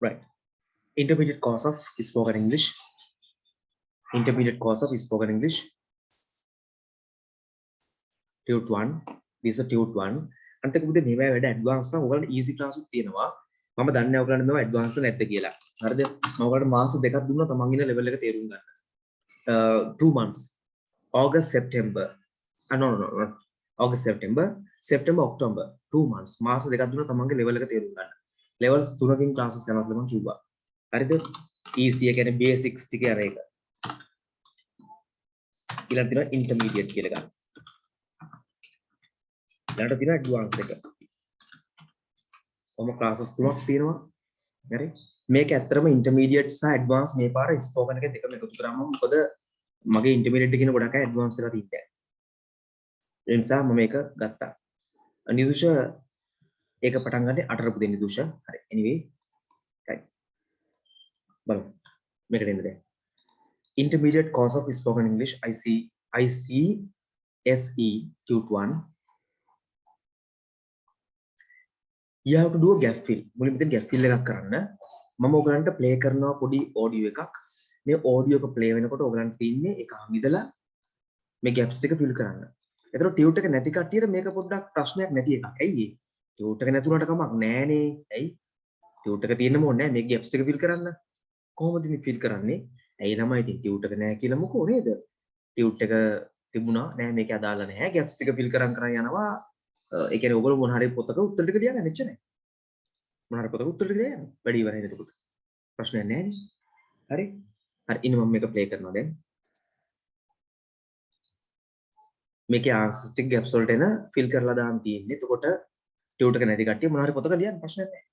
Right. Intermediate course of spoken English. Intermediate course of spoken English. Tute 1. This is a Tute 1. අන්තික පුතේ මේවා වැඩ advance නම් ඔයගලන්ට easy class උත් තියෙනවා. මම දන්නේ නැහැ ඔයගලන්ට මේවා ඇඩ්වාන්ස් නැද්ද කියලා. හරිද? මම ඔයගලන්ට මාස දෙකක් දුන්නා තමන් ඉන්න ලෙවල් එක තේරුම් ගන්න. 2 months. August, September. No. August, September. September, October. 2 months. මාස දෙකක් දුන්නා තමන්ගේ ලෙවල් එක තේරුම් ගන්න. levels 3කින් ක්ලාසස් යනවා කියලා මම කිව්වා. හරිද? easy එක කියන්නේ basics ටික අර එක. ඊළඟට තියෙනවා intermediate කියලා ගන්න. ඊළඟට තියෙනවා advanced එක. කොහොම ක්ලාසස් තුනක් තියෙනවා. හරි? මේක ඇත්තටම intermediate සහ advanced මේ පාර spoken එක දෙකම එකතු කරාම මොකද මගේ intermediate එකේ ගොඩක් අය advanced එකලා තිබ්බා. ඒ නිසා මම මේක ගත්තා. නිදුෂ ඒක පටන් ගන්නේ 8 පුදේ නිදුෂ. හරි. anyway. right. බලමු. මේකට එන්න දැන්. Intermediate course of spoken English ICSE Tute 1. You have to do a gap fill. මුලින්ම ඉතින් gap fill එකක් කරන්න. මම ඔයගලන්ට play කරනවා පොඩි audio එකක්. මේ audio එක play වෙනකොට ඔයගලන්ට තියෙන්නේ එකම ඉඳලා මේ gaps ටික fill කරන්න. ඒතර tute එක නැති කට්ටියට මේක පොඩ්ඩක් ප්‍රශ්නයක් නැති එකක්. ඇයි ඒ? tute එක නැතුණට කමක් නෑනේ. ඇයි? tute එක තියෙන්නම ඕනේ නෑ මේ gaps ටික fill කරන්න. කොහොමද මේ fill කරන්නේ? ඇයි ළමයි ඉතින් tute එක නෑ කියලා මොකෝ නේද? tute එක තිබුණා නෑ මේක අදාළ නෑ gaps ටික fill කරන් යනවා. ඒ කියන්නේ ඔයගොල්ලෝ මොන හරි පොතක උත්තර ටික ලියගන්න එච්චරයි. මොන හරි පොතක උත්තර ටික ලියගන්න. වැඩි ඉවරයි එතකොට. ප්‍රශ්නයක් නැහැ නේ. හරි? හරි ඉන්න මම මේක ප්ලේ කරනවා දැන්. මේකේ ආන්සර්ස් ටික ගැප්ස් වලට එන ෆිල් කරලා දාන්න තියෙන්නේ. එතකොට ටියුට් එක නැති කට්ටිය මොන හරි පොතක ලියන්න ප්‍රශ්නයක් නැහැ.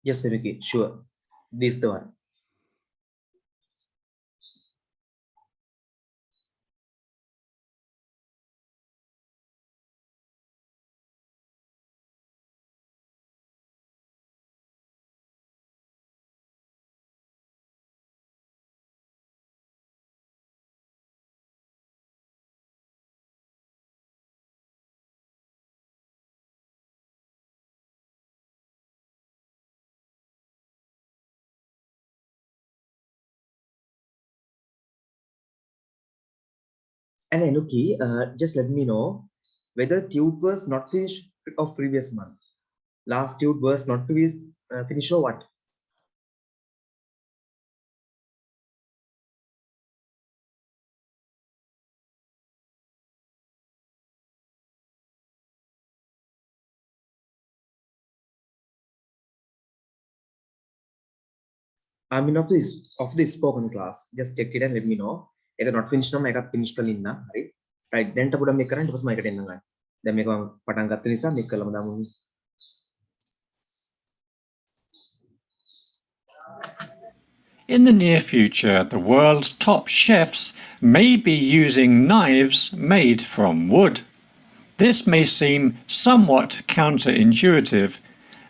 Yes, Vicky, sure. This is the one. And Anuki, just let me know whether tute was not finished of previous month. Last tute was not to be finished or what? I mean of the spoken class. Just check it and let me know. If not finished, no, I got finished kalina. Right? Right. Then tapuda make current was my getting. Then make patang katinisa make kalam. In the near future, the world's top chefs may be using knives made from wood. This may seem somewhat counterintuitive,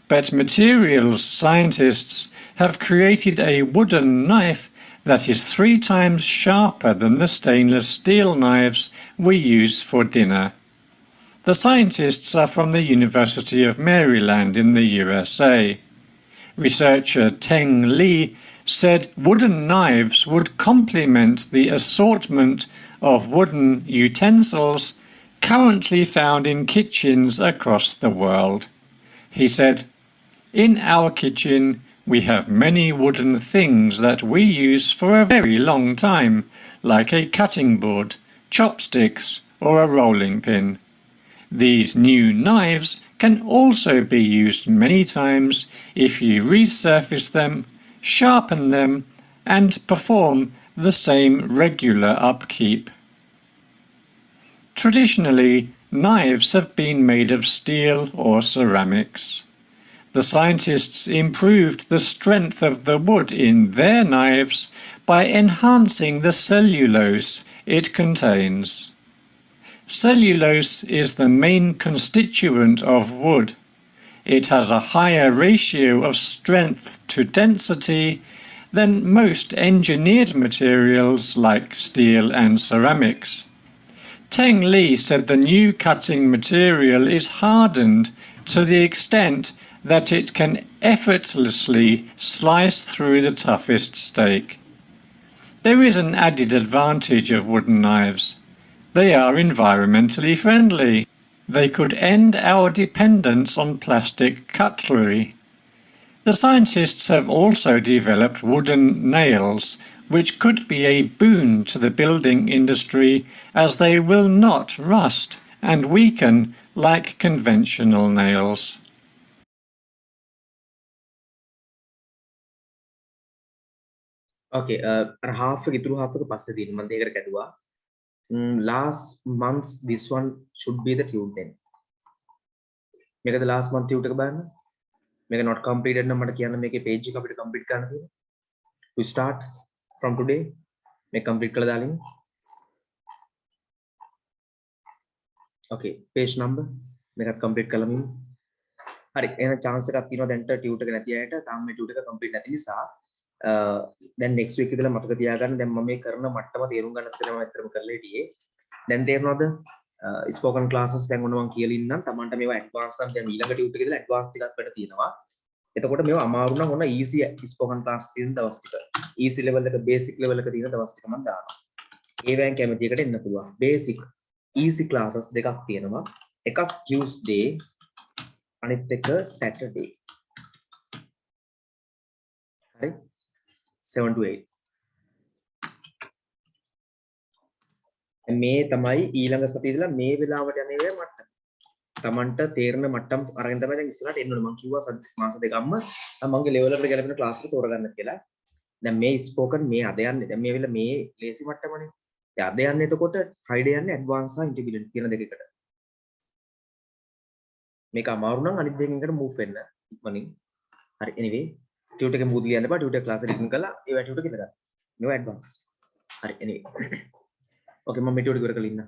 but materials scientists have created a wooden knife that is 3 times sharper than the stainless steel knives we use for dinner. The scientists are from the University of Maryland in the USA. Researcher Teng Li said wooden knives would complement the assortment of wooden utensils currently found in kitchens across the world. He said, "In our kitchen, we have many wooden things that we use for a very long time, like a cutting board, chopsticks, or a rolling pin. These new knives can also be used many times if you resurface them, sharpen them, and perform the same regular upkeep." Traditionally, knives have been made of steel or ceramics. The scientists improved the strength of the wood in their knives by enhancing the cellulose it contains. Cellulose is the main constituent of wood. It has a higher ratio of strength to density than most engineered materials like steel and ceramics. Teng Li said the new cutting material is hardened to the extent that it can effortlessly slice through the toughest steak. There is an added advantage of wooden knives. They are environmentally friendly. They could end our dependence on plastic cutlery. The scientists have also developed wooden nails, which could be a boon to the building industry as they will not rust and weaken like conventional nails. Okay, half එක ඉතුරු half එක පස්සේ තියෙන මම දෙයකට කැඩුවා. Last months this one should be the tune then. මේකද last month tune එක බලන්න. මේක not completed නම් මට කියන්න මේකේ page එක අපිට complete කරන්න තියෙනවා. We start from today. මේක complete කළා දාලින්. Okay, page number මේකත් complete කළමින්. හරි, එහෙනම් chance එකක් තියෙනවා දැන්ට tune එක නැති අයට තාම මේ tune එක complete නැති නිසා දැන් next week ඉඳලා මතක තියාගන්න දැන් මම මේ කරන මට්ටම තේරුම් ගන්න තමයි අත්‍තරම කරලා හිටියේ. දැන් තේරෙනවද? ස්පෝකන් ක්ලාසස් දැන් ඔන්න මම කියලා ඉන්නම්. Tamanට මේවා ඇඩ්වාන්ස් නම් දැන් ඊළඟ ටියුට් එකේ ඉඳලා ඇඩ්වාන්ස් ටිකක් වැඩ තියෙනවා. එතකොට මේවා අමාරු නම් ඔන්න easy ස්පෝකන් ක්ලාස් තියෙන දවස් ටික. easy level එක basic level එක තියෙන දවස් ටික මම දානවා. ඒවෙන් කැමති එකට එන්න පුළුවන්. basic easy classes දෙකක් තියෙනවා. එකක් Tuesday අනිත් එක Saturday. හරි? 7 to 8. මේ තමයි ඊළඟ සතියේ ඉඳලා මේ වෙලාවට යන ඒවා මට්ටම. Tamanට තේරෙන මට්ටම් අරගෙන තමයි දැන් ඉස්සරහට එන්න ඕනේ. මම කිව්වා මාස දෙකක්ම මගේ ලෙවල් එකට ගැලපෙන ක්ලාස් එක තෝරගන්න කියලා. දැන් මේ ස්පෝකන් මේ අද යන්නේ. දැන් මේ වෙලාව මේ ලේසි මට්ටමනේ. දැන් අද යන්නේ එතකොට ෆ්‍රයිඩේ යන්නේ ඇඩ්වාන්ස් සහ ඉන්ටිග්‍රේටඩ් කියන දෙකකට. මේක අමාරු නම් අනිත් දෙකකින් එකට මූව් වෙන්න ඉක්මනින්. හරි anyway ටියුටර් එකේ මූව් ලියන්න බෑ. ටියුටර් ක්ලාස් එක රිටන් කරලා ඒවා ටියුටර් එක ඉඳ ගන්න. මේවා ඇඩ්වාන්ස්. හරි anyway. Okay මම මේ ටියුටර් ඉවර කරලා ඉන්න.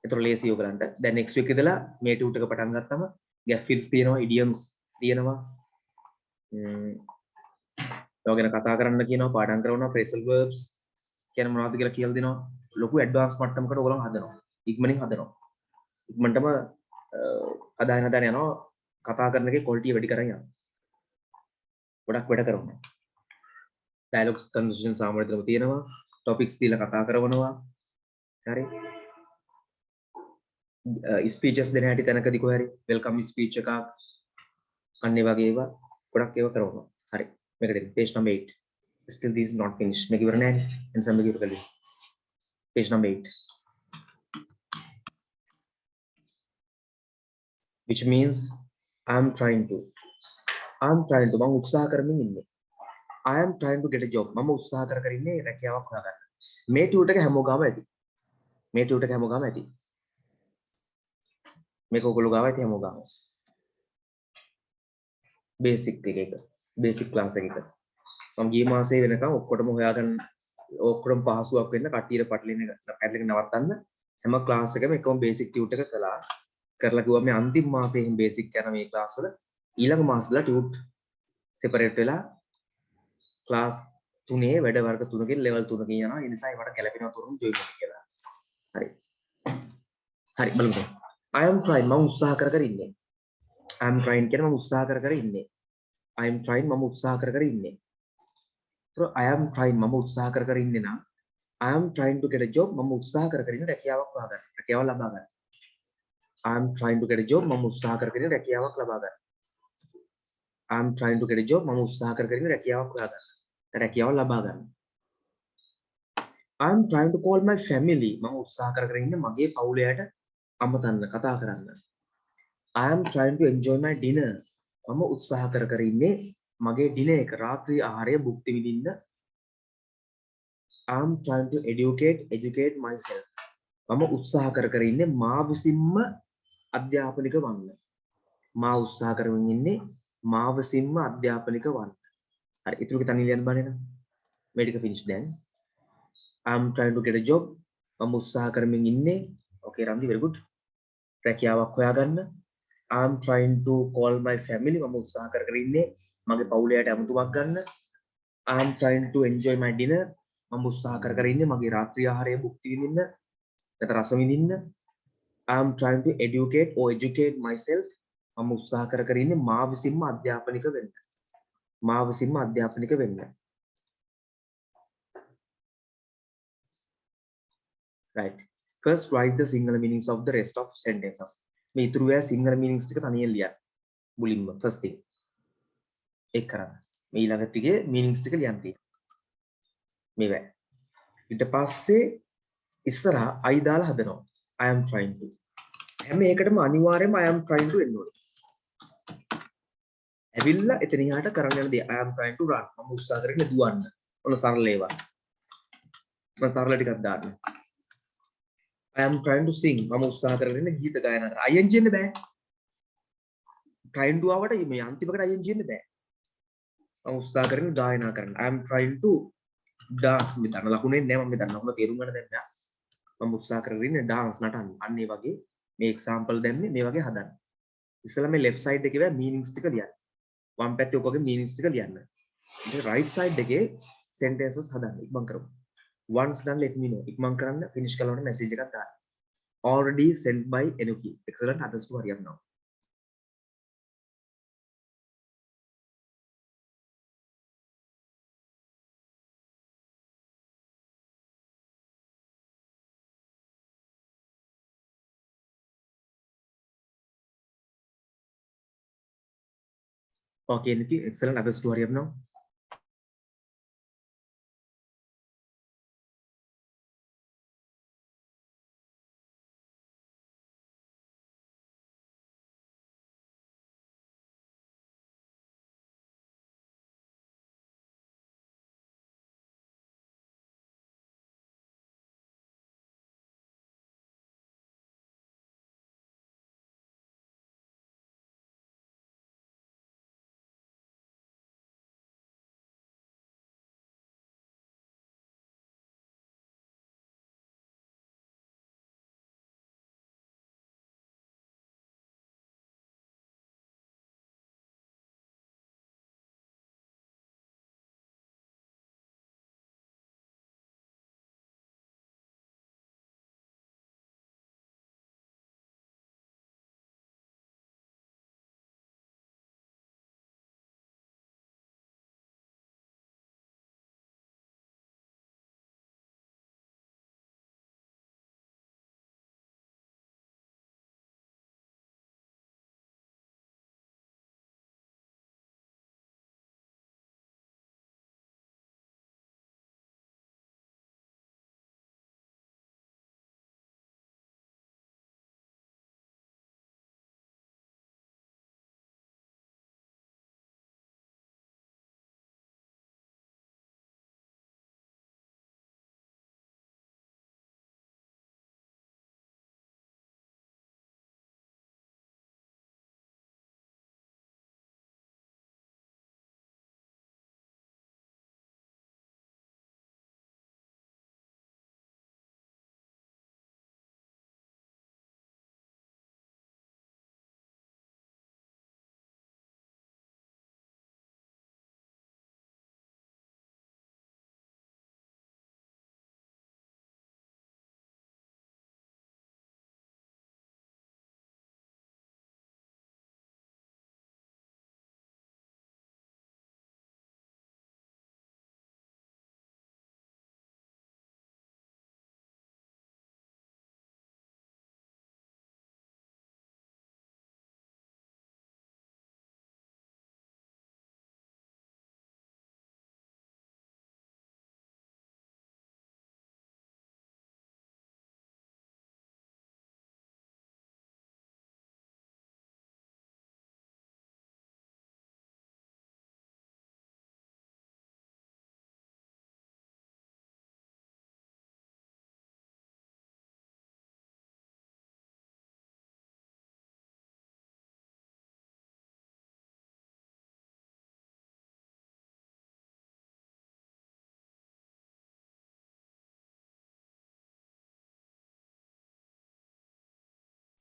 ඒතර ලේසි ඔයගලන්ට. දැන් next week ඉඳලා මේ ටියුටර් එක පටන් ගත්තම gap fills තියෙනවා, idioms තියෙනවා. ඒවා ගැන කතා කරන්න කියනවා, පාඩම් කරනවා, phrasal verbs කියන මොනවද කියලා කියලා දෙනවා. ලොකු ඇඩ්වාන්ස් මට්ටමකට ඔයගලන් හදනවා. ඉක්මනින් හදනවා. ඉක්මනටම හදාගෙන යනවා. කතා කරන එකේ quality වැඩි කරගෙන යනවා. ගොඩක් වැඩ කරනවා. dialogues conversation සාමාන්‍යයෙන් තියෙනවා. topics දීලා කතා කරනවා. හරි ස්පීචස් දෙන හැටි තැනකදී කොහේ හරි වෙල්කම් ස්පීච් එකක් අන්න ඒ වගේ ඒවා ගොඩක් ඒවා කරනවා. හරි මේකට එන්න page number 8. still this is not finished. මේක ඉවර නැහැ. එනිසා මේක ඉවර කරලා page number 8. which means I am trying to මම උත්සාහ කරමින් ඉන්නේ. I am trying to get a job. මම උත්සාහ කර ඉන්නේ රැකියාවක් හොයාගන්න. මේ ටියුටර් එක හැමෝගාම ඇති. මේක ඔයගොල්ලෝ ගාව ඇති හැමෝගාම. බේසික් එක. බේසික් ක්ලාස් එක. මම ගිය මාසේ වෙනකම් ඔක්කොටම හොයාගන්න ඔක්කොටම පහසුවක් වෙන්න කට්ටියට පැටලෙන නවත්තන්න හැම ක්ලාස් එකම එකම බේසික් ටියුට් එක කරලා කිව්වා මේ අන්තිම මාසයේ බේසික් කරන මේ ක්ලාස් වල ඊළඟ මාසෙලා ටියුට් සෙපරේට් වෙලා ක්ලාස් 3 වැඩ වර්ග 3කින් ලෙවල් 3කින් යනවා. ඒ නිසා ඒවට ගැලපෙනව තොරම ජොයින් වෙන්න කියලා. හරි බලමු. I am trying මම උත්සාහ කර ඉන්නේ. I am trying කියන මම උත්සාහ කර ඉන්නේ. I am trying මම උත්සාහ කර ඉන්නේ. I am trying මම උත්සාහ කර ඉන්නේ නම් I am trying to get a job මම උත්සාහ කර ඉන්නේ රැකියාවක් හොයාගන්න. රැකියාව ලබා ගන්න. I'm trying to get a job. මම උත්සාහ කරගෙන රැකියාවක් ලබා ගන්න. I'm trying to get a job. මම උත්සාහ කරගෙන රැකියාවක් හොයා ගන්න. රැකියාව ලබා ගන්න. I'm trying to call my family. මම උත්සාහ කරගෙන ඉන්නේ මගේ පවුලේ අයට අමතන්න කතා කරන්න. I am trying to enjoy my dinner. මම උත්සාහ කර ඉන්නේ මගේ ඩිනර් එක රාත්‍රී ආහාරය භුක්ති විඳින්න. I am trying to educate myself. මම උත්සාහ කර ඉන්නේ මා විසින්ම අධ්‍යාපනික වන්න. මා උත්සාහ කරමින් ඉන්නේ මා විසින්ම අධ්‍යාපනික වන්න. හරි ඊටු තනිය ලියන්න බලන්න. මේ ටික finish දැන්. I am trying to get a job. මම උත්සාහ කරමින් ඉන්නේ. Okay රන්දි very good. රැකියාවක් හොයාගන්න. I am trying to call my family. මම උත්සාහ කර ඉන්නේ මගේ පවුලේ අයට අමුතුමක් ගන්න. I am trying to enjoy my dinner. මම උත්සාහ කර ඉන්නේ මගේ රාත්‍රී ආහාරය භුක්ති විඳින්න. නැත්නම් රස විඳින්න. I am trying to educate myself. මම උත්සාහ කර ඉන්නේ මා විසින්ම අධ්‍යාපනික වෙන්න. මා විසින්ම අධ්‍යාපනික වෙන්න. Right. First write the singular meanings of the rest of sentences. මේ ඉතුරු වෙන singular meanings ටික තනියෙන් ලියන්න. මුලින්ම first thing. ඒක කරන්න. මේ ඊළඟ ටිකේ meanings ටික ලියන්න තියෙනවා. මේවැ. ඊට පස්සේ ඉස්සරහා I දාලා හදනවා. I am trying to. හැම එකටම අනිවාර්යයෙන්ම I am trying to එන්න ඕනේ. ඇවිල්ලා එතන එහාට කරන්න යන දේ I am trying to run. මම උත්සාහ කරගෙන දුවන්න. ඔන්න සරල ඒවා. මම සරල ටිකක් දාන්න. I am trying to sing. මම උත්සාහ කරගෙන ගීත ගායනා කරා. ing එන්න බෑ. trying to ආවට මේ අන්තිමකට ing එන්න බෑ. මම උත්සාහ කරගෙන ගායනා කරන්න. I am trying to dance. මෙතන ලකුණේ නෑ මම මෙතන ලකුණ තේරුම් ගන්න දැන් නෑ. මම උත්සාහ කරගෙන dance නටන්න. අන්න ඒ වගේ මේ example දැම්මේ මේ වගේ හදන්න. ඉස්සෙල්ලා මේ left side එකේ meanings ටික ලියන්න. වම් පැත්තේ ඔකගේ meanings ටික ලියන්න. ඊට right side එකේ sentences හදන්න. ඉක්මන් කරමු. Once done let me know. ඉක්මන් කරන්න finish කරලා message එකක් දාන්න. Already sent by Enuki. Excellent. Others to hurry up now. Okay, Enuki. Excellent. Others to hurry up now.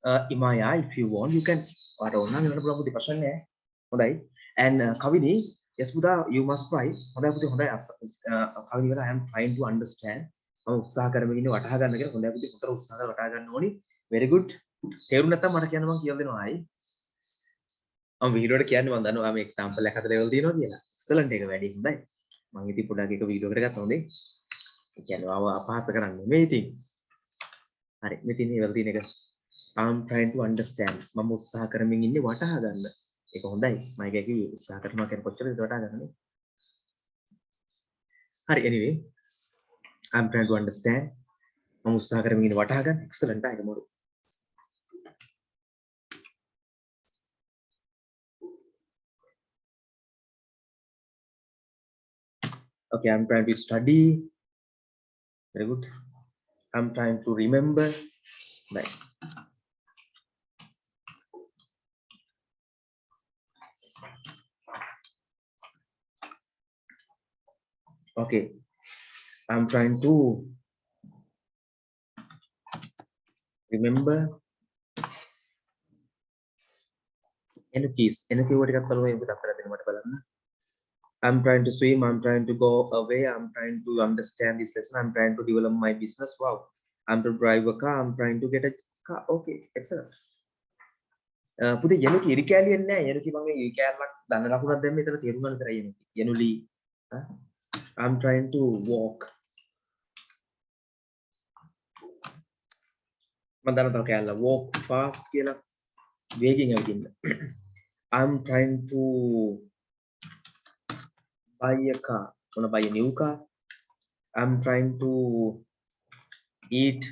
Imaya, if you want, you can. Ada orang yang nak putih pasal ni, hodai. And Kavini, yes, Buddha, you must try. Hodai putih hodai as. Kavini kata, I am trying to understand. Oh, usaha kerana begini, wataha kerana kira hodai putih putar usaha kerana wataha kerana oni. Very good. Teru nata mana kian bang kian dino ai. Video ada kian bang dano, am example lekhat level dino dia lah. Excellent එක වැඩි හොඳයි. මම ඉතින් පොඩක් එක video එකකට ගත්තා හොඳේ. ඒ කියන්නේ ආව අපහාස කරන්නේ මේ ඉතින්. හරි. මෙතින් level තියෙන එක I'm trying to understand. මම උත්සාහ කරමින් ඉන්නේ වටහා ගන්න. ඒක හොඳයි. මම ඒක කිව්වේ උත්සාහ කරනවා කියන්නේ කොච්චරද වටහා ගන්නනේ. හරි anyway. I'm trying to understand. මම උත්සාහ කරමින් ඉන්නේ වටහා ගන්න. Excellent ආ ඒක මොරු. Okay, I'm trying to study. Very good. I'm trying to remember. Right. Okay. I'm trying to remember. Energies. Energy what එකක් බලමු මේක අපිට දෙන්න මට බලන්න. I'm trying to swim, I'm trying to go away, I'm trying to understand this lesson, I'm trying to develop my business. Wow. I'm to drive a car, I'm trying to get a car. Okay, excellent. පුතේ යනුකි ඉරිකැලියෙන් නෑ යනුකි මම ඉරිකැලක් දන්න ලකුණක් දැම්ම එතන තේරුම් ගන්න තරයි යනුකි. යනුලි. I'm trying to walk. මම දන්න තව කැලලා walk fast කියලා වේගෙන් ඇවිදින්න. I'm trying to buy a car. Wanna buy a new car? I'm trying to eat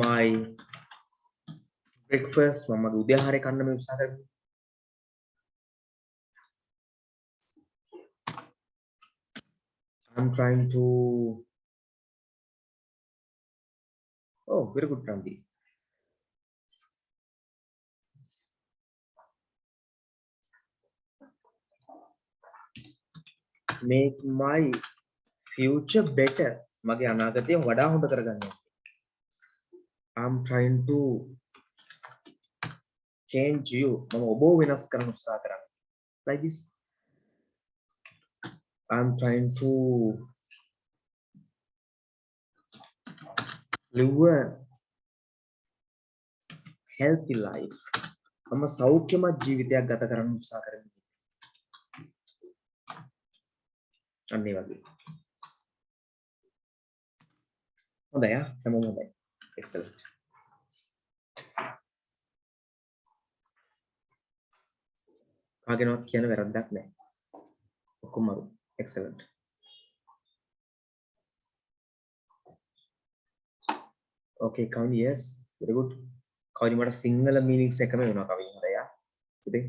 my breakfast. Mama උදේ ආහාරය කන්න මේ උත්සාහ කරමු. I'm trying to. Oh, very good, Pramdi. Make my future better. මගේ අනාගතය වඩා හොඳ කරගන්න. I'm trying to change you. මම ඔබව වෙනස් කරන්න උත්සාහ කරන්නේ. Like this. I'm trying to live a healthy life. මම සෞඛ්‍යමත් ජීවිතයක් ගත කරන්න උත්සාහ කරන්නේ. අන්න ඒ වගේ. හොඳයි ආ හැමෝම හොඳයි. Excellent. කාගෙනවත් කියන වැරද්දක් නැහැ. ඔක්කොම අරු. Excellent. Okay, Kavini, yes. Very good. Kavini මට සිංහල meanings එකම වෙනවා Kavini. හොඳයි ආ. පුතේ.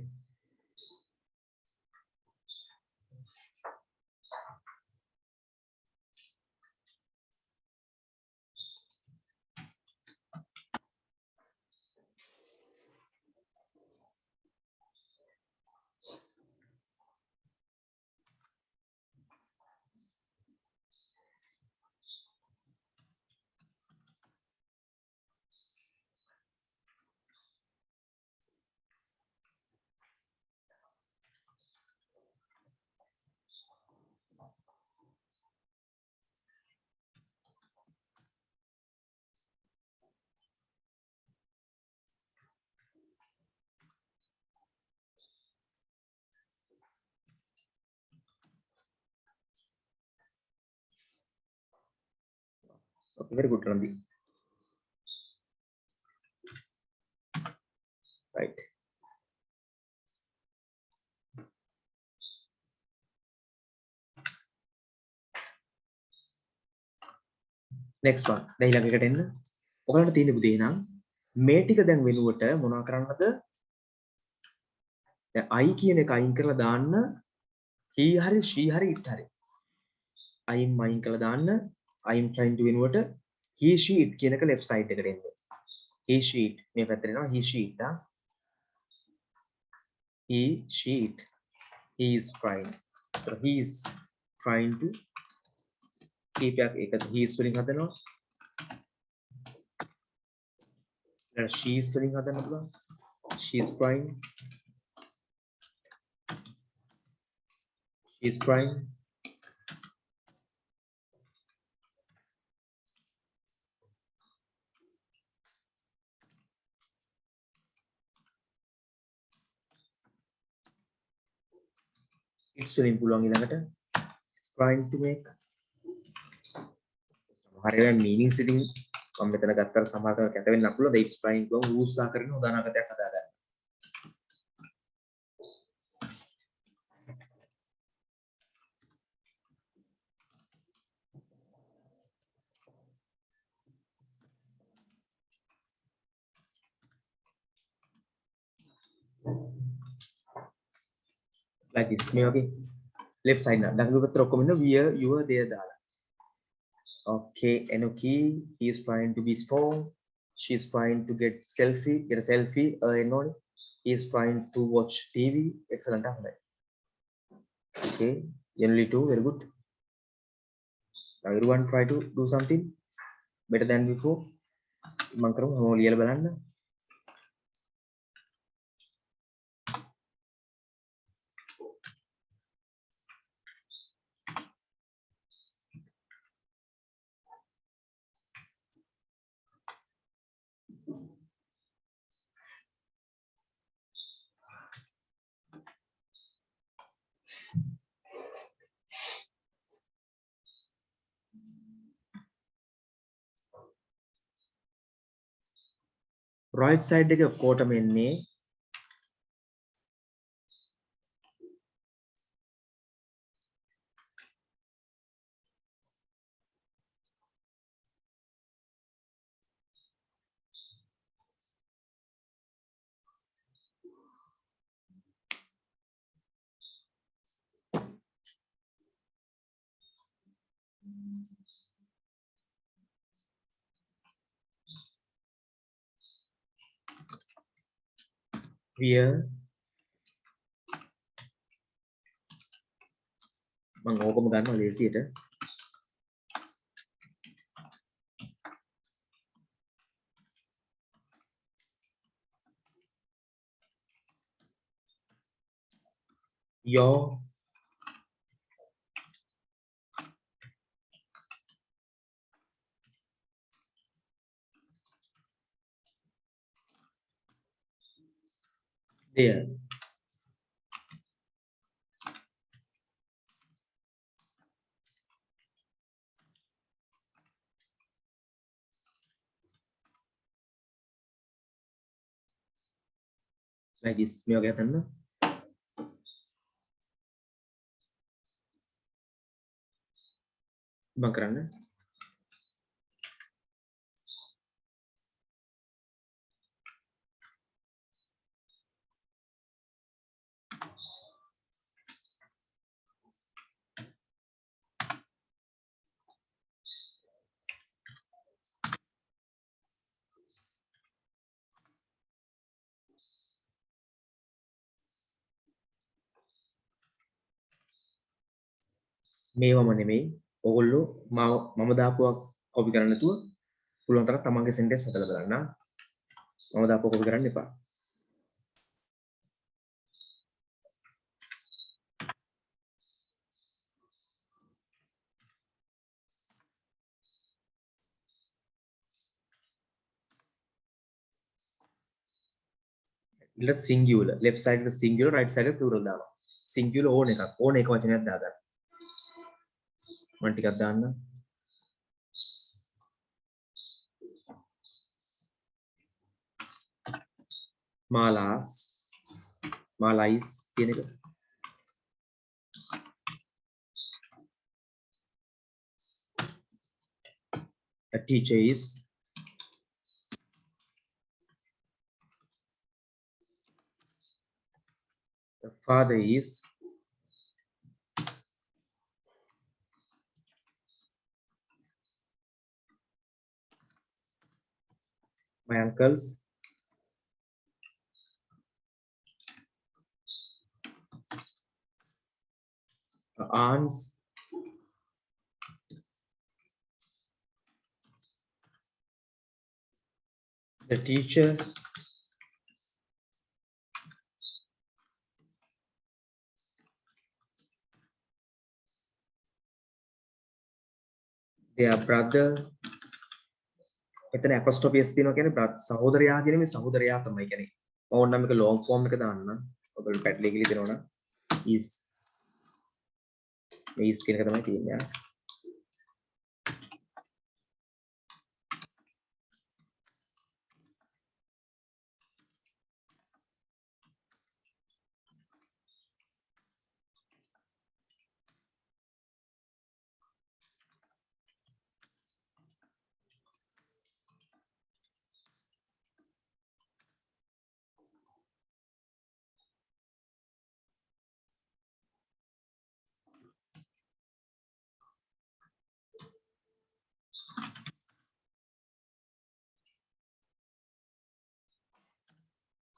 Okay, very good, Rambi. Right. Next one. දැන් ඊළඟ එකට එන්න. ඔයාලට තියෙන පුතේ නම් මේ ටික දැන් වෙනුවට මොනවා කරන්නද? දැන් I කියන එක අයින් කරලා දාන්න he හරි she හරි it හරි. අයින් කරලා දාන්න I'm trying to වෙනුවට he she it කියන එක left side එකට එන්න. He she it මේ පැත්තට එනවා he she it. He she it. He is trying. So he is trying to keep එක he is වලින් හදනවා. She's වලින් හදන්න පුළුවන්. She's crying. She's crying. It's වලින් පුළුවන් ඊළඟට trying to make. සමහර වෙලාවට meanings ඉතින් මම මෙතන ගත්තට සමහර කැත වෙන්න පුළුවන්. It's trying to උත්සාහ කරන උදාහරණයක් හදාගන්න. Like this. මේ වගේ left side න දකුණු පැත්තට ඔක්කොම ඉන්න where you are there දාලා. Okay, Enoki, he is trying to be strong. She is trying to get a selfie. Enon, he is trying to watch TV. Excellent. Okay, generally too, very good. Now everyone try to do something better than before. Mankaram, හොලියල බලන්න. right side එක ඔක්කොටම එන්නේ where මම ඕකම ගන්නවා ලේසියට your there like this මේ වගේ හදන්න මම කරන්න මේවම නෙමෙයි ඕගොල්ලෝ මම දාපුවා කොපි කරන්න නැතුව පුළුවන් තරම් තමන්ගේ සෙන්ටෙන්ස් හදලා බලන්න මම දාපුවා කොපි කරන්න එපා ඊට singular left side එක singular right side එක plural දානවා singular ඕන එක වචනයක් දාගන්න මම ටිකක් දාන්න malas malais කියන එක a teacher is the father is my uncles aunts the teacher, their brother. එතන apostrophe s තියෙනවා කියන්නේ සහෝදරයා කියන මේ සහෝදරයා තමයි කියන්නේ. මම ඕනනම් මේක long form එක දාන්න. ඔයගොල්ලෝ පැටලී ගිලි දෙනවා නම් is මේ is කියන එක තමයි තියෙන්නේ.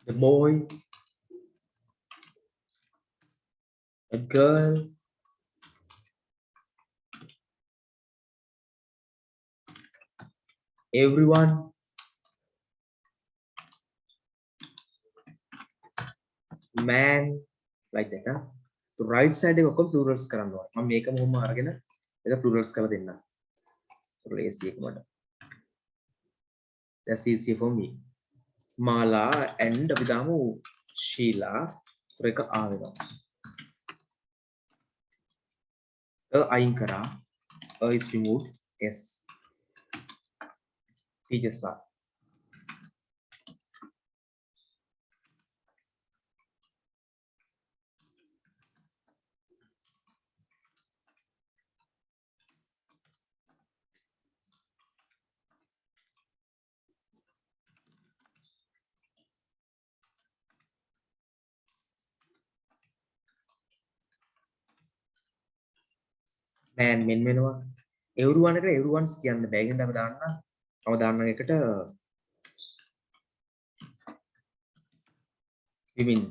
The boy, a girl, everyone, man, like that. Huh? So right side එක ඔක්කොම plurals කරන්න ඕනේ. මම මේක මොහොම අරගෙන ඒක plurals කරලා දෙන්නම්. easy එක මට. That's easy for me. Mala and අපි දාමු Sheila. ඒක ආ වෙනවා. අයින් කරා. is removed. Yes. Teachers are. Man men වෙනවා. everyone එකට everyone's කියන්න බෑ. ඒකෙන්ද අපි දාන්න. මම දාන්නම් එකට women.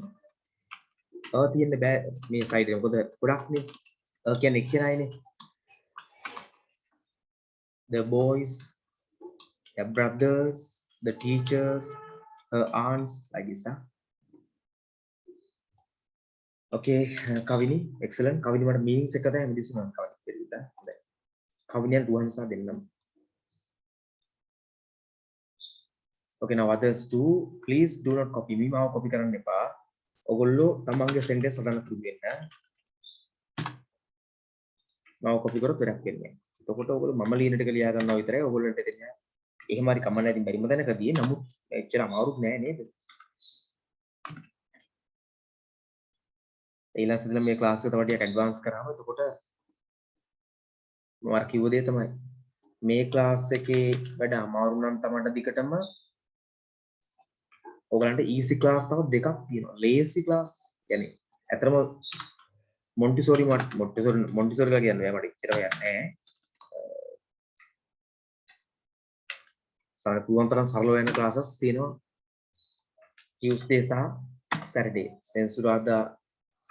තියෙන්න බෑ මේ සයිඩ් එක. මොකද ගොඩක්නේ. කියන්නේ එක්කෙනයිනේ. The boys, the brothers, the teachers, her aunts, like this. Huh? Okay, Kavini, excellent. Kavini මට meanings එක තමයි මෙදිස් මම කවදි කියලා. හොඳයි. කවිනියන් රුවන් සහ දෙන්නම්. Okay, now others too, please do not copy me. මාව copy කරන්න එපා. ඔයගොල්ලෝ තමන්ගේ sentence හදන්න පුරුදු වෙන්න. මාව copy කරොත් වැඩක් වෙන්නේ නැහැ. එතකොට ඔයගොල්ලෝ මම ලියන ටික ලියා ගන්නවා විතරයි ඔයගොල්ලන්ට දෙන්නේ. එහෙම හරි කමන්න නැතිනම් බැරිම දැනකදී නමුත් එච්චර අමාරුත් නෑ නේද? ඊළඟ සතියේ මේ ක්ලාස් එක තව ටිකක් ඇඩ්වාන්ස් කරාම එතකොට මම අර කිව්ව දේ තමයි මේ ක්ලාස් එකේ වැඩ අමාරු නම් තමයි දිගටම ඔයගලන්ට ඊසි ක්ලාස් තව දෙකක් තියෙනවා. ලේසි ක්ලාස් يعني ඇත්තටම මොන්ටිසෝරි කියලා කියන්නේ මට ඉච්චර යන්නේ නැහැ. පුළුවන් තරම් සරල වෙන ක්ලාසස් තියෙනවා Tuesday සහ Saturday. සෙන්සුරාදා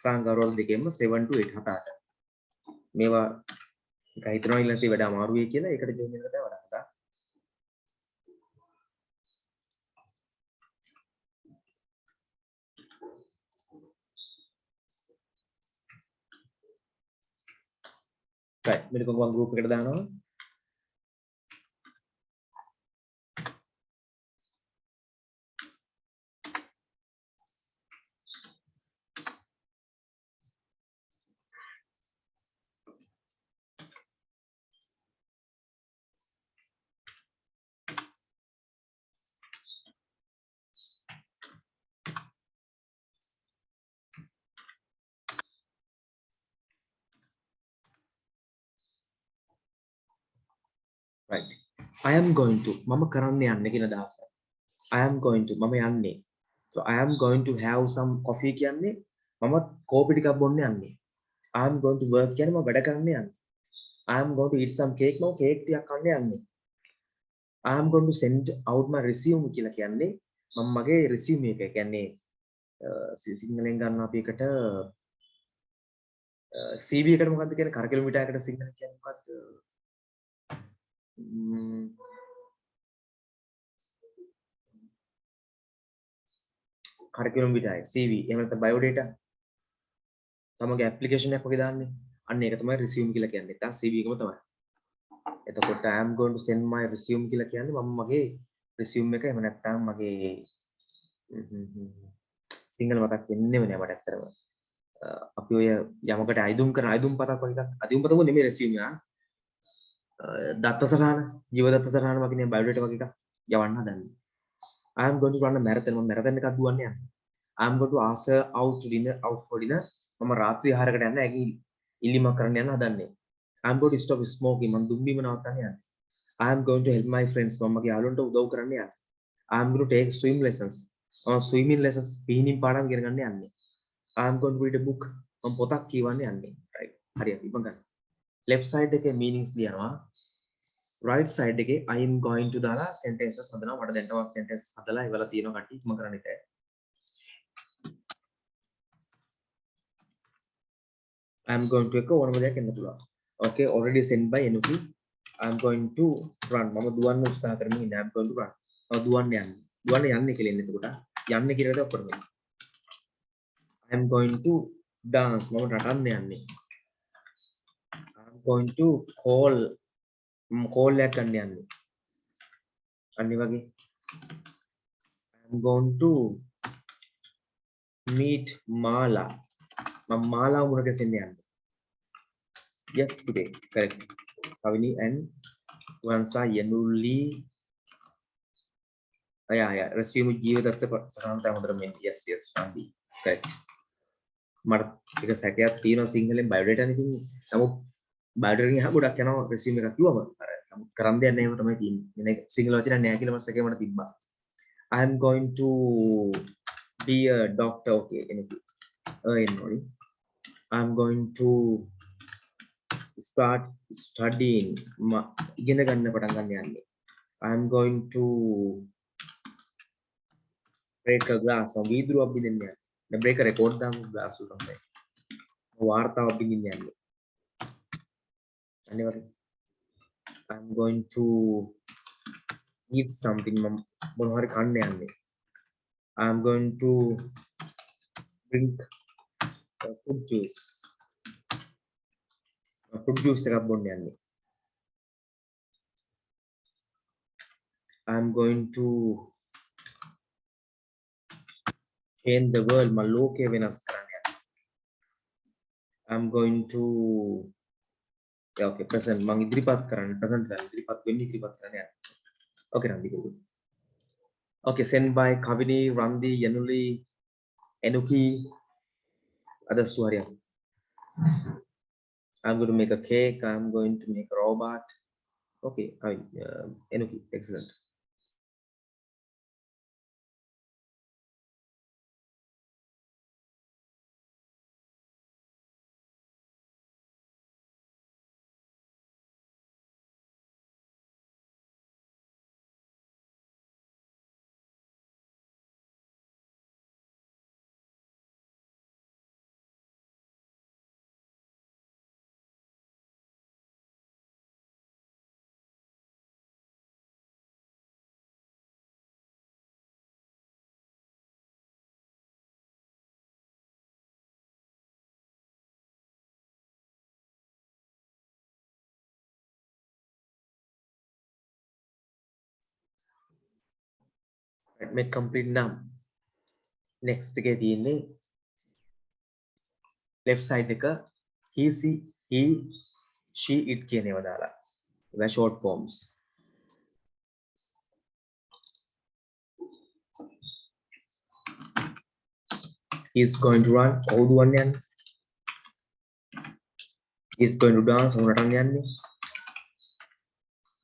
සංගරවල දෙකෙන්ම 7 to 8 හතට. මේවා එක හිතනවා ඊළඟට වැඩ අමාරු වෙයි කියලා ඒකට ජොයින් වෙන්න තමයි වඩා හදා. right මේක කොහොමද group එකට දානවා. right I am going to මම කරන්න යන්නේ කියන අදහස. I am going to මම යන්නේ. so I am going to have some coffee කියන්නේ මම කෝපි ටිකක් බොන්න යන්නේ. I am going to work කියන්නේ මම වැඩ කරන්න යන්නේ. I am going to eat some cake මම කේක් ටිකක් කන්න යන්නේ. I am going to send out my resume කියලා කියන්නේ මම මගේ resume එක කියන්නේ සිංහලෙන් ගන්න අපි එකට CV එකට මොකද්ද කියන්නේ කරකැලු මිටායකට සිංහලෙන් කියන්නේ මොකද්ද? curriculum vitae CV එහෙම නැත්නම් biodata තමගේ application එකක් වගේ දාන්නේ අන්න ඒක තමයි resume කියලා කියන්නේ තා CV එකම තමයි එතකොට I am going to send my resume කියලා කියන්නේ මම මගේ resume එක එහෙම නැත්නම් මගේ සිංහල මතක් වෙන්නේම නෑ මට ඇත්තටම අපි ඔය යමකට අයදුම් කරන අයදුම් පතක් වගේ එකක් අයදුම් පතක නෙමෙයි resume එක දත්ත සටහන ජීව දත්ත සටහන වගේ biodata වගේ එකක් යවන්න හදන්නේ I am going to run a marathon මම marathon එකක් දුවන්න යනවා I am going to ask her out for dinner මම රාත්‍රී ආහාරයකට යන්න ඇගේ ඉල්ලීමක් කරන්න යන්න හදන්නේ I am going to stop smoking මම දුම් බීම නවත්තන්න යන්නේ I am going to help my friends මම මගේ යාළුවන්ට උදව් කරන්න යන්නේ I am going to take swim lessons swimming lessons පිහිනින් පාඩම් ඉගෙන ගන්න යන්නේ I am going to read a book මම පොතක් කියවන්න යන්නේ right හරියට ඉබන් ගන්න left side එකේ meanings ලියනවා right side එකේ I am going to දාලා sentences හදනවා මට දැන් තවත් sentences හදලා ඉවලා තියෙනවා කට්ටිය ඉක්ම කරන්න ඉතින් I am going to එක ඕනම දෙයක් එන්න පුළුවන් okay already sent by Enuki I am going to run මම දුවන්න උත්සාහ කරමින් ඉන්නේ I am going to run මම දුවන්න යන්නේ කියලා එන්නේ එතකොට යන්නේ කියලා ඔක්කොම I am going to dance මම රටන්න යන්නේ I am going to call එකක් ගන්න යන්නේ අනිත් වගේ I am going to meet Mala මම මාලාව මුණ ගැසෙන්න යන්නේ yes today correct Kavini and Vansa Yenuli yeah resume ජීවදත්ත සටහන තමයි හොඳට මෙන්න yes Randi correct මට එක සැකයක් තියෙනවා සිංහලෙන් biodata නේ තියෙන්නේ නමුත් biodata එකෙන් ගොඩක් යනවා resume එකක් කිව්වම අර නමුත් කරන් දෙයක් නැහැ තමයි තියෙන්නේ වෙන සිංහල වචන නැහැ කියලා මම සැකේ මට තිබ්බා I am going to be a doctor okay එනකි එන්නෝනි I am going to start studying ඉගෙන ගන්න පටන් ගන්න යන්නේ I am going to break a glass මම වීදුරුවක් බින්දෙන්න යන්නේ දැන් break a record දාමු glass වලට හොඳයි වාර්තාවක් බින්දින්න යන්නේ අනිවාර්යයෙන් I am going to eat something මම මොනවා හරි කන්න යන්නේ I am going to drink fruit juice එකක් බොන්න යන්නේ I am going to change the world මම ලෝකය වෙනස් කරන්න යන්නේ I am going to yeah okay present මම ඉදිරිපත් කරන්න present කරන්න ඉදිරිපත් වෙන්න ඉදිරිපත් කරන්න යන්නේ okay Randi good okay sent by Kavini Randi Yanuli Enuki others to hurry up I'm going to make a cake I'm going to make a robot okay Enuki excellent right make complete now next එකේ තියෙන්නේ left side එක he she it කියන ඒවා දාලා ඒවා short forms he is going to run ඔහු දුවන්න යන්නේ he is going to dance ඔහු නටන්න යන්නේ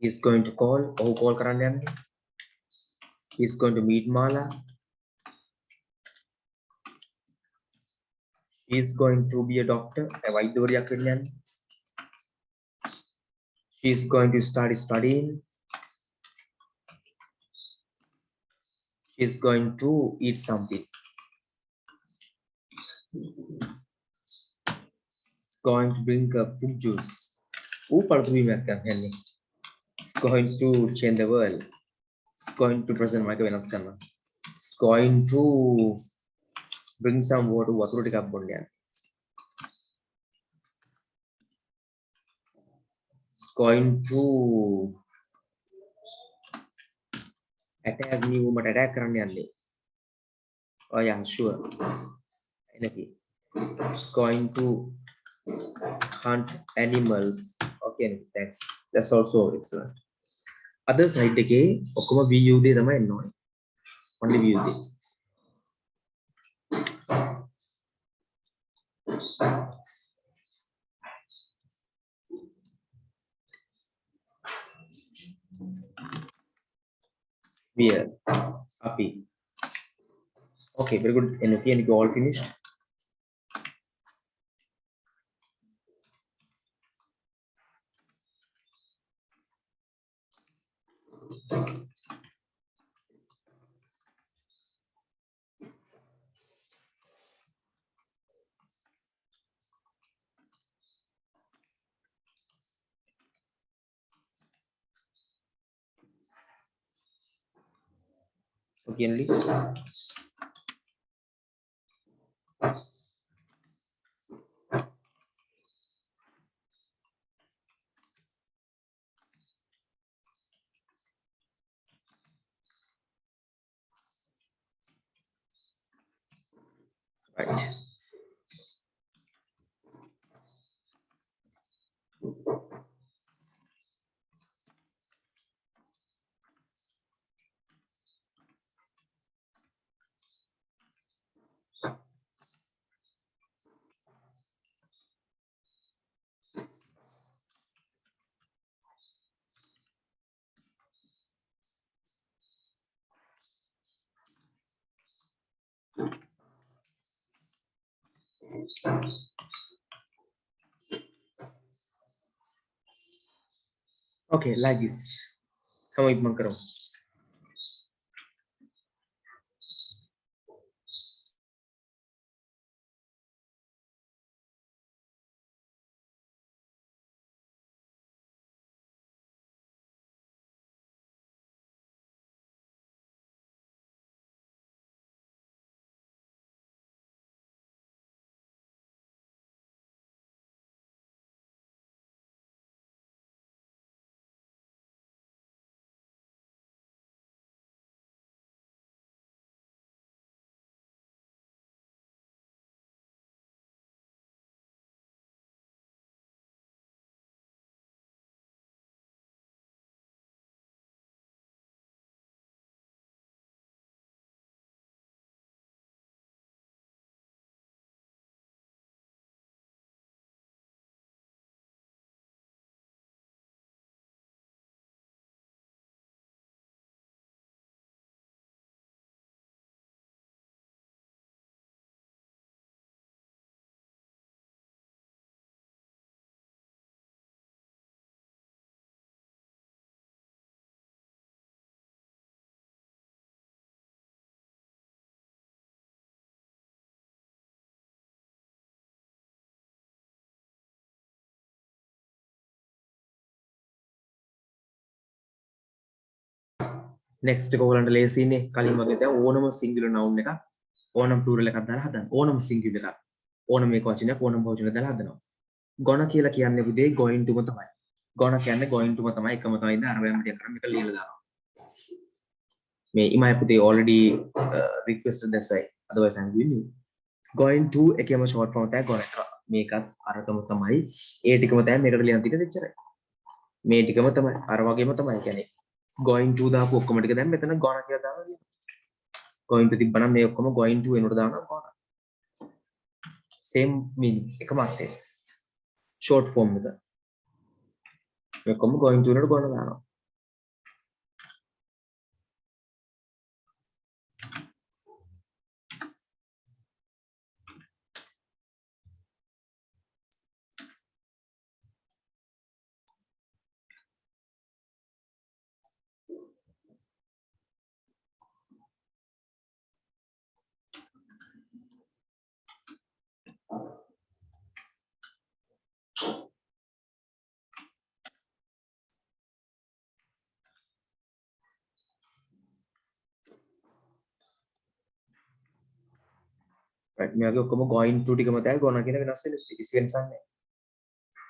he is going to call ඔහු call කරන්න යන්නේ he is going to meet Mala he is going to be a doctor වෛද්‍යවරියක් වෙන්න යන්නේ she is going to start studying she is going to eat something is going to drink a fruit juice පළතුරුවීමක් ගන්න යන්නේ is going to change the world is going to present මයික වෙනස් කරනවා is going to bring some water වතුර ටිකක් බොන්න යන්න. It's going to attack me මට attack කරන්න යන්නේ. Oh yeah, sure. Energy. It's going to hunt animals. Okay, thanks. That's also excellent. Other side එකේ ඔක්කොම VU දේ තමයි එන්න ඕනේ. Only VU දේ. Where? Happy. Okay, very good. NLP and you all finished. Okay, NLP. Right. Okay, like this. Come on, ඉක්මන් කරමු. Next එක ඔයගලන්ට ලේසි ඉන්නේ කලින් වගේ දැන් ඕනම singular noun එකක් ඕනම plural එකක් දාලා හදන්න. ඕනම singular එකක්. ඕනම මේක වචනයක් ඕනම බහුවචනයක් දාලා හදනවා. gonna කියලා කියන්නේ පුතේ going to ම තමයි. gonna කියන්නේ going to ම තමයි එකම තමයි ඉතින් අර වැම්මටිය කරන් මේක ලියලා දානවා. මේ ඉමයි පුතේ already requested that's why otherwise I'm doing it. going to එකේම short form තමයි gonna එක. මේකත් අරකම තමයි. ඒ ටිකම තමයි මේකට ලියන්න තියෙන්නේ එච්චරයි. මේ ටිකම තමයි අර වගේම තමයි කියන්නේ going to දාපු ඔක්කොම ටික දැන් මෙතන gonna කියලා දානවා කියනවා. going to තිබ්බනම් මේ ඔක්කොම going to වෙනකොට දානවා gonna. same meaning එකම අර්ථය. short form එක. මේ ඔක්කොම going to වලට gonna දානවා. right මේ වගේ ඔක්කොම going to ටිකම තමයි gonna කියන වෙනස් වෙන්නේ කිසි වෙනසක් නැහැ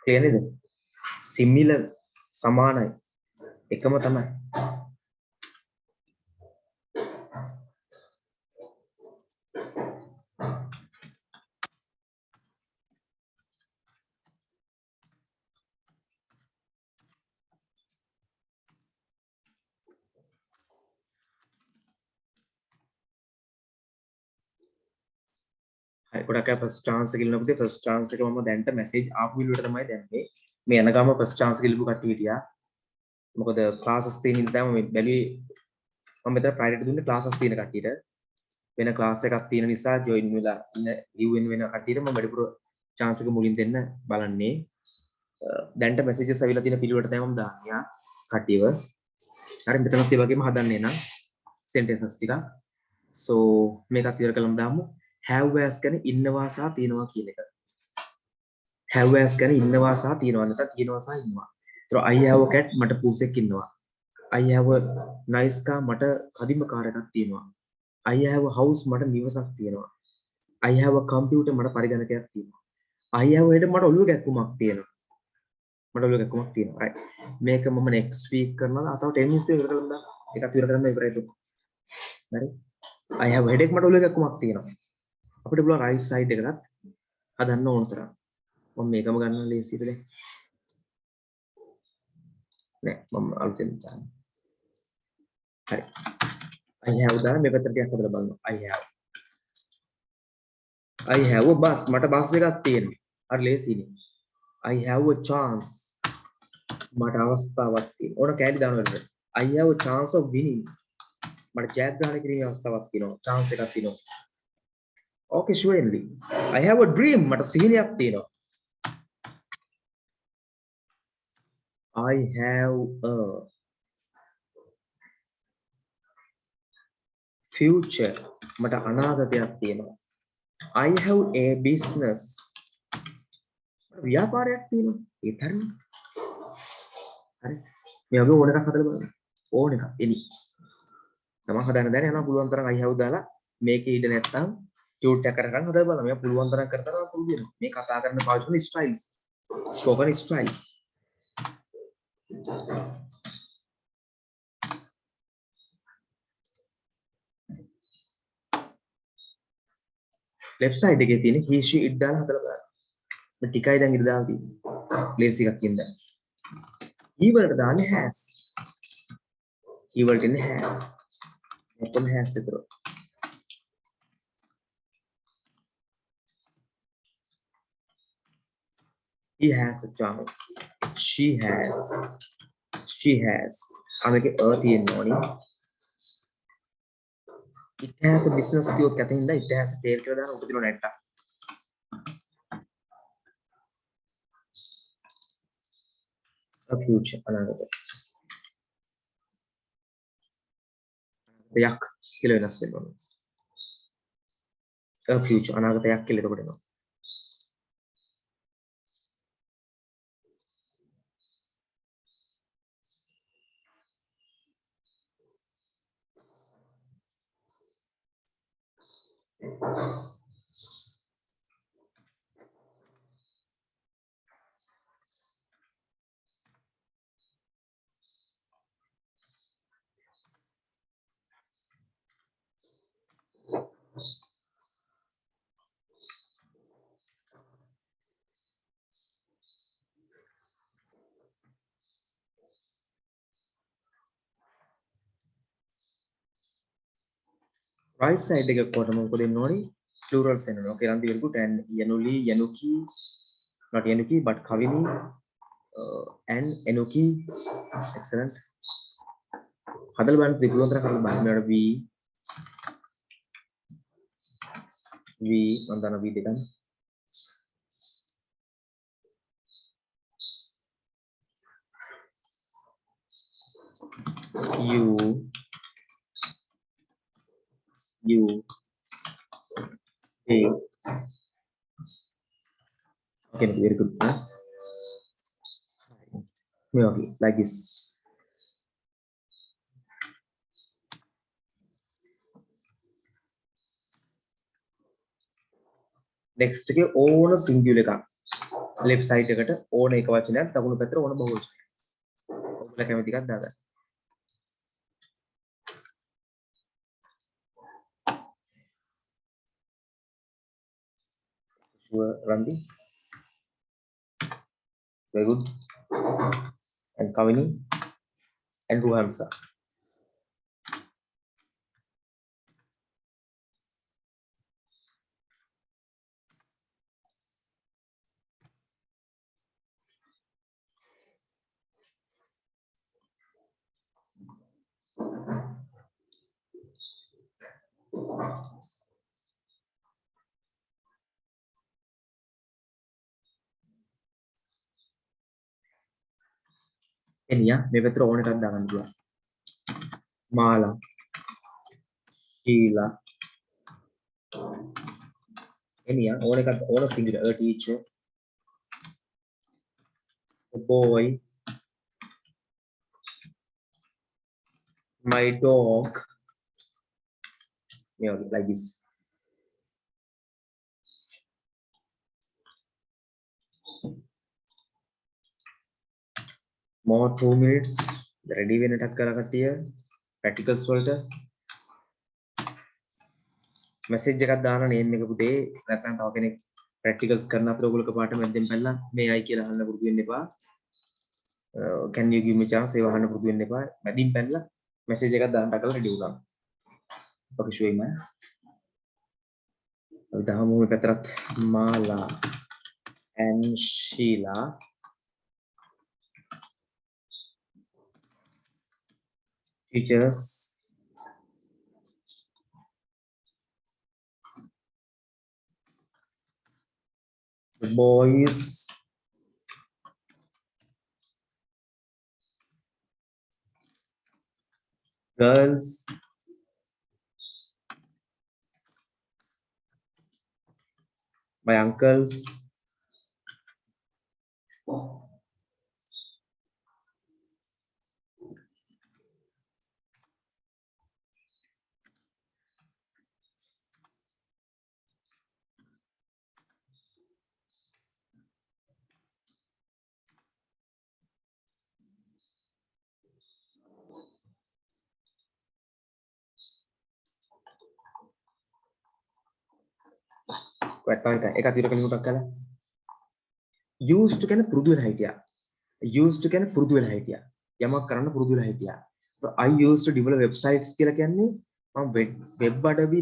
clear නේද similar සමානයි එකම තමයි හරි ගොඩක් අය first chance එක ඉල්ලනකොට first chance එක මම දැන්ට message ආපු විදිහට තමයි දැම්මේ මේ යන ගම first chance එක ඉල්ලපු කට්ටිය හිටියා මොකද classes තියෙන ඉඳන් මම බැලුවේ මම මෙතන priority දුන්නේ classes තියෙන කට්ටියට වෙන class එකක් තියෙන නිසා join වෙලා ඉන්න UN වෙන කට්ටියට මම වැඩිපුර chance එක මුලින් දෙන්න බලන්නේ දැන්ට messages අවිලා තියෙන පිළිවෙලට තමයි මම දාන්නේ කට්ටියව හරි මෙතනත් ඒ වගේම හදන්නේ නම් sentences ටික so මේකත් ඉවර කළාම දාමු have as කියන්නේ ඉන්නවා සහ තියෙනවා කියන එක have as කියන්නේ ඉන්නවා සහ තියෙනවා නැත්නම් තියෙනවා සහ ඉන්නවා ඒතර I have a cat මට පූසෙක් ඉන්නවා I have a nice car මට කදිම කාර් එකක් තියෙනවා I have a house මට නිවසක් තියෙනවා I have a computer මට පරිගණකයක් තියෙනවා I have a head මට ඔළුව කැක්කුමක් තියෙනවා මට ඔළුව කැක්කුමක් තියෙනවා right මේක මම next week කරනවා අතව 10 minutes ඉවර කරලා දාන්න ඒකත් ඉවර කරන්න ඉවරයි දුක හරි I have a headache මට ඔළුව කැක්කුමක් තියෙනවා අපිට පුළුවන් right side එකකට හදන්න ඕන තරම් මම මේකම ගන්න ලේසියට දැන් නෑ මම අලුතෙන් දාන්න හරි I have දාන මේ පැත්තට ටිකක් හදලා බලන්න I have a bus මට බස් එකක් තියෙනවා හරි ලේසියිනේ I have a chance මට අවස්ථාවක් තියෙනවා ඕන කෑලි දානවා I have a chance of winning මට ජයග්‍රහණය කිරීමේ අවස්ථාවක් තියෙනවා chance එකක් තියෙනවා okay surely I have a dream මට සිහිනයක් තියෙනවා I have a future මට අනාගතයක් තියෙනවා I have a business ව්‍යාපාරයක් තියෙනවා ඒ තරම් හරි මේ වගේ ඕන එකක් හදලා බලන්න ඕන එකක් එනි තමන් හදන්න දැන යනවා පුළුවන් තරම් I have දාලා මේකේ ඉඩ නැත්තම් ටියුට් එක කරගන්න හදලා බලන්න මේ පුළුවන් තරම් කරලා පුරුදු වෙනවා මේ කතා කරන පාවිච්චි කරන styles spoken styles left side එකේ තියෙන he she it දාලා හදලා බලන්න මේ ටිකයි දැන් ඉඳ දාලා තියෙන්නේ ප්ලේස් එකක් ඉඳන් he වලට දාන්නේ has he වලට ඉන්නේ has මොකද has විතර he has a chance she has අමගේ තියෙන්න ඕනි it has a business කියොත් කැතින්ද it has a fail කියලා දාන උපදින නැට්ට a future අනාගත දෙයක් කියලා වෙනස් වෙනවා a future අනාගතයක් කියලා එතකොට එනවා right side එක කොට මොකද එන්න ඕනි plurals එන්න ඕනි okay රන්දි very good and yanuli yanuki not yanuki but kavini and enuki excellent හදලා බලන්න පුළුවන් තරම් හදලා බලන්න මේවට v මම දාන v දෙකක් you a okay very good okay like this next එකේ ඕන singular එකක් left side එකට ඕන එක වචනයක් දකුණු පැත්තට ඕන බහුව වචනයක්. ඔයගොල්ලෝ කැමති එකක් දාගන්න. Sure, Randy. Very good. And Kavini and Ruhamsa. එනියා මේ පැත්තට ඕන එකක් දාගන්න පුළුවන්. මාලා, ශීලා. එනියා ඕන එකක් ඕන singular a teacher, a boy, my dog. Yeah, like this. More 2 minutes. Ready වෙන එකක් කරලා කට්ටිය. Practicals වලට message එකක් දාන name එක පුතේ. නැත්නම් තව කෙනෙක් practicals කරන අතර ඔයගොල්ලෝ පාට මැද්දෙන් පැනලා මේ අය කියලා අහන්න පුරුදු වෙන්න එපා. Can you give me chance ඒව අහන්න පුරුදු වෙන්න එපා. මැදින් පැනලා message එකක් දාන්න අකලා ready වුණා. Okay, show him. අපි දහමු මේ පැත්තට මාලා and Sheila. Teachers, the boys, girls, my uncles, එක අතිරක නිකුටක් කළා. used to කියන්නේ පුරුදු වෙලා හිටියා. used to කියන්නේ පුරුදු වෙලා හිටියා. යමක් කරන්න පුරුදු වෙලා හිටියා. I used to develop websites කියලා කියන්නේ මම web අඩවි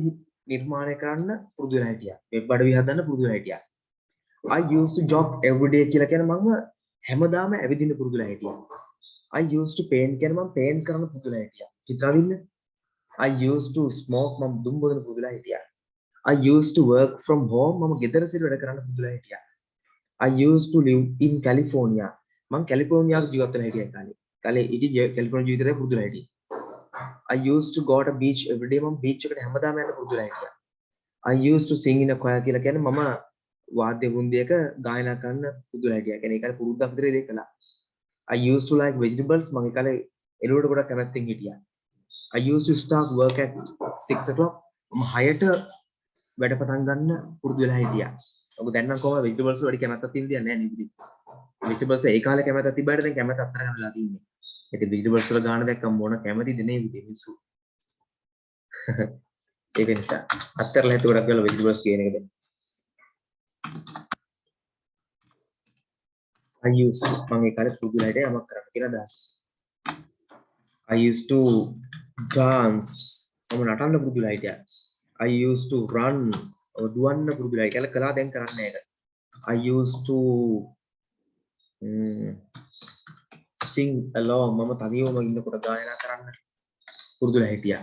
නිර්මාණය කරන්න පුරුදු වෙලා හිටියා. web අඩවි හදන්න පුරුදු වෙලා හිටියා. I used to jog every day කියලා කියන්නේ මම හැමදාම ඇවිදින්න පුරුදු වෙලා හිටියා. I used to paint කියන්නේ මම paint කරන්න පුරුදු වෙලා හිටියා. චිත්‍ර අඳින්න. I used to smoke මම දුම් බොදන්න පුරුදු වෙලා හිටියා. I used to work from home මම ගෙදර සිට වැඩ කරන්න පුරුදු වෙලා හිටියා. I used to live in California මම කැලිෆෝනියාවේ ජීවත් වෙලා හිටියා කාලේ. කාලේ ඉති කැලිෆෝනියා ජීවිතේ පුරුදු වෙලා හිටියා. I used to go to beach every day මම beach එකට හැමදාම යන්න පුරුදු වෙලා හිටියා. I used to sing in a choir කියලා කියන්නේ මම වාද්‍ය වෘන්දයක ගායනා කරන්න පුරුදු වෙලා හිටියා. කියන්නේ ඒකට පුරුද්දක් විතරේ දෙයක් කළා. I used to like vegetables මම ඒ කාලේ එළුවට ගොඩක් කැමැත්තෙන් හිටියා. I used to start work at 6 o'clock මම 6ට වැඩ පටන් ගන්න පුරුදු වෙලා හිටියා. ඔබ දැන් නම් කොහොමද vegetables වැඩි කැමැත්තක් තියෙන දෙයක් නැහැ නේද? vegetables ඒ කාලේ කැමැත්තක් තිබ්බට දැන් කැමැත්ත අත්තර ගන්න වෙලා තියෙන්නේ. ඉතින් vegetables වල ගාන දැක්කම මොන කැමැතිද නේ විදිහ මිනිස්සු. ඒක නිසා අත්තරලා හිත ගොඩක් වෙලා vegetables කියන එක දැන්. I used to මම ඒ කාලේ පුරුදු වෙලා හිටියා යමක් කරන්න කියලා අදහස. I used to dance මම නටන්න පුරුදු වෙලා හිටියා. I used to run දුවන්න පුරුදු වෙලා හිටියා. කළා දැන් කරන්නේ නැහැ. I used to sing along මම තනියම ඉන්නකොට ගායනා කරන්න පුරුදු වෙලා හිටියා.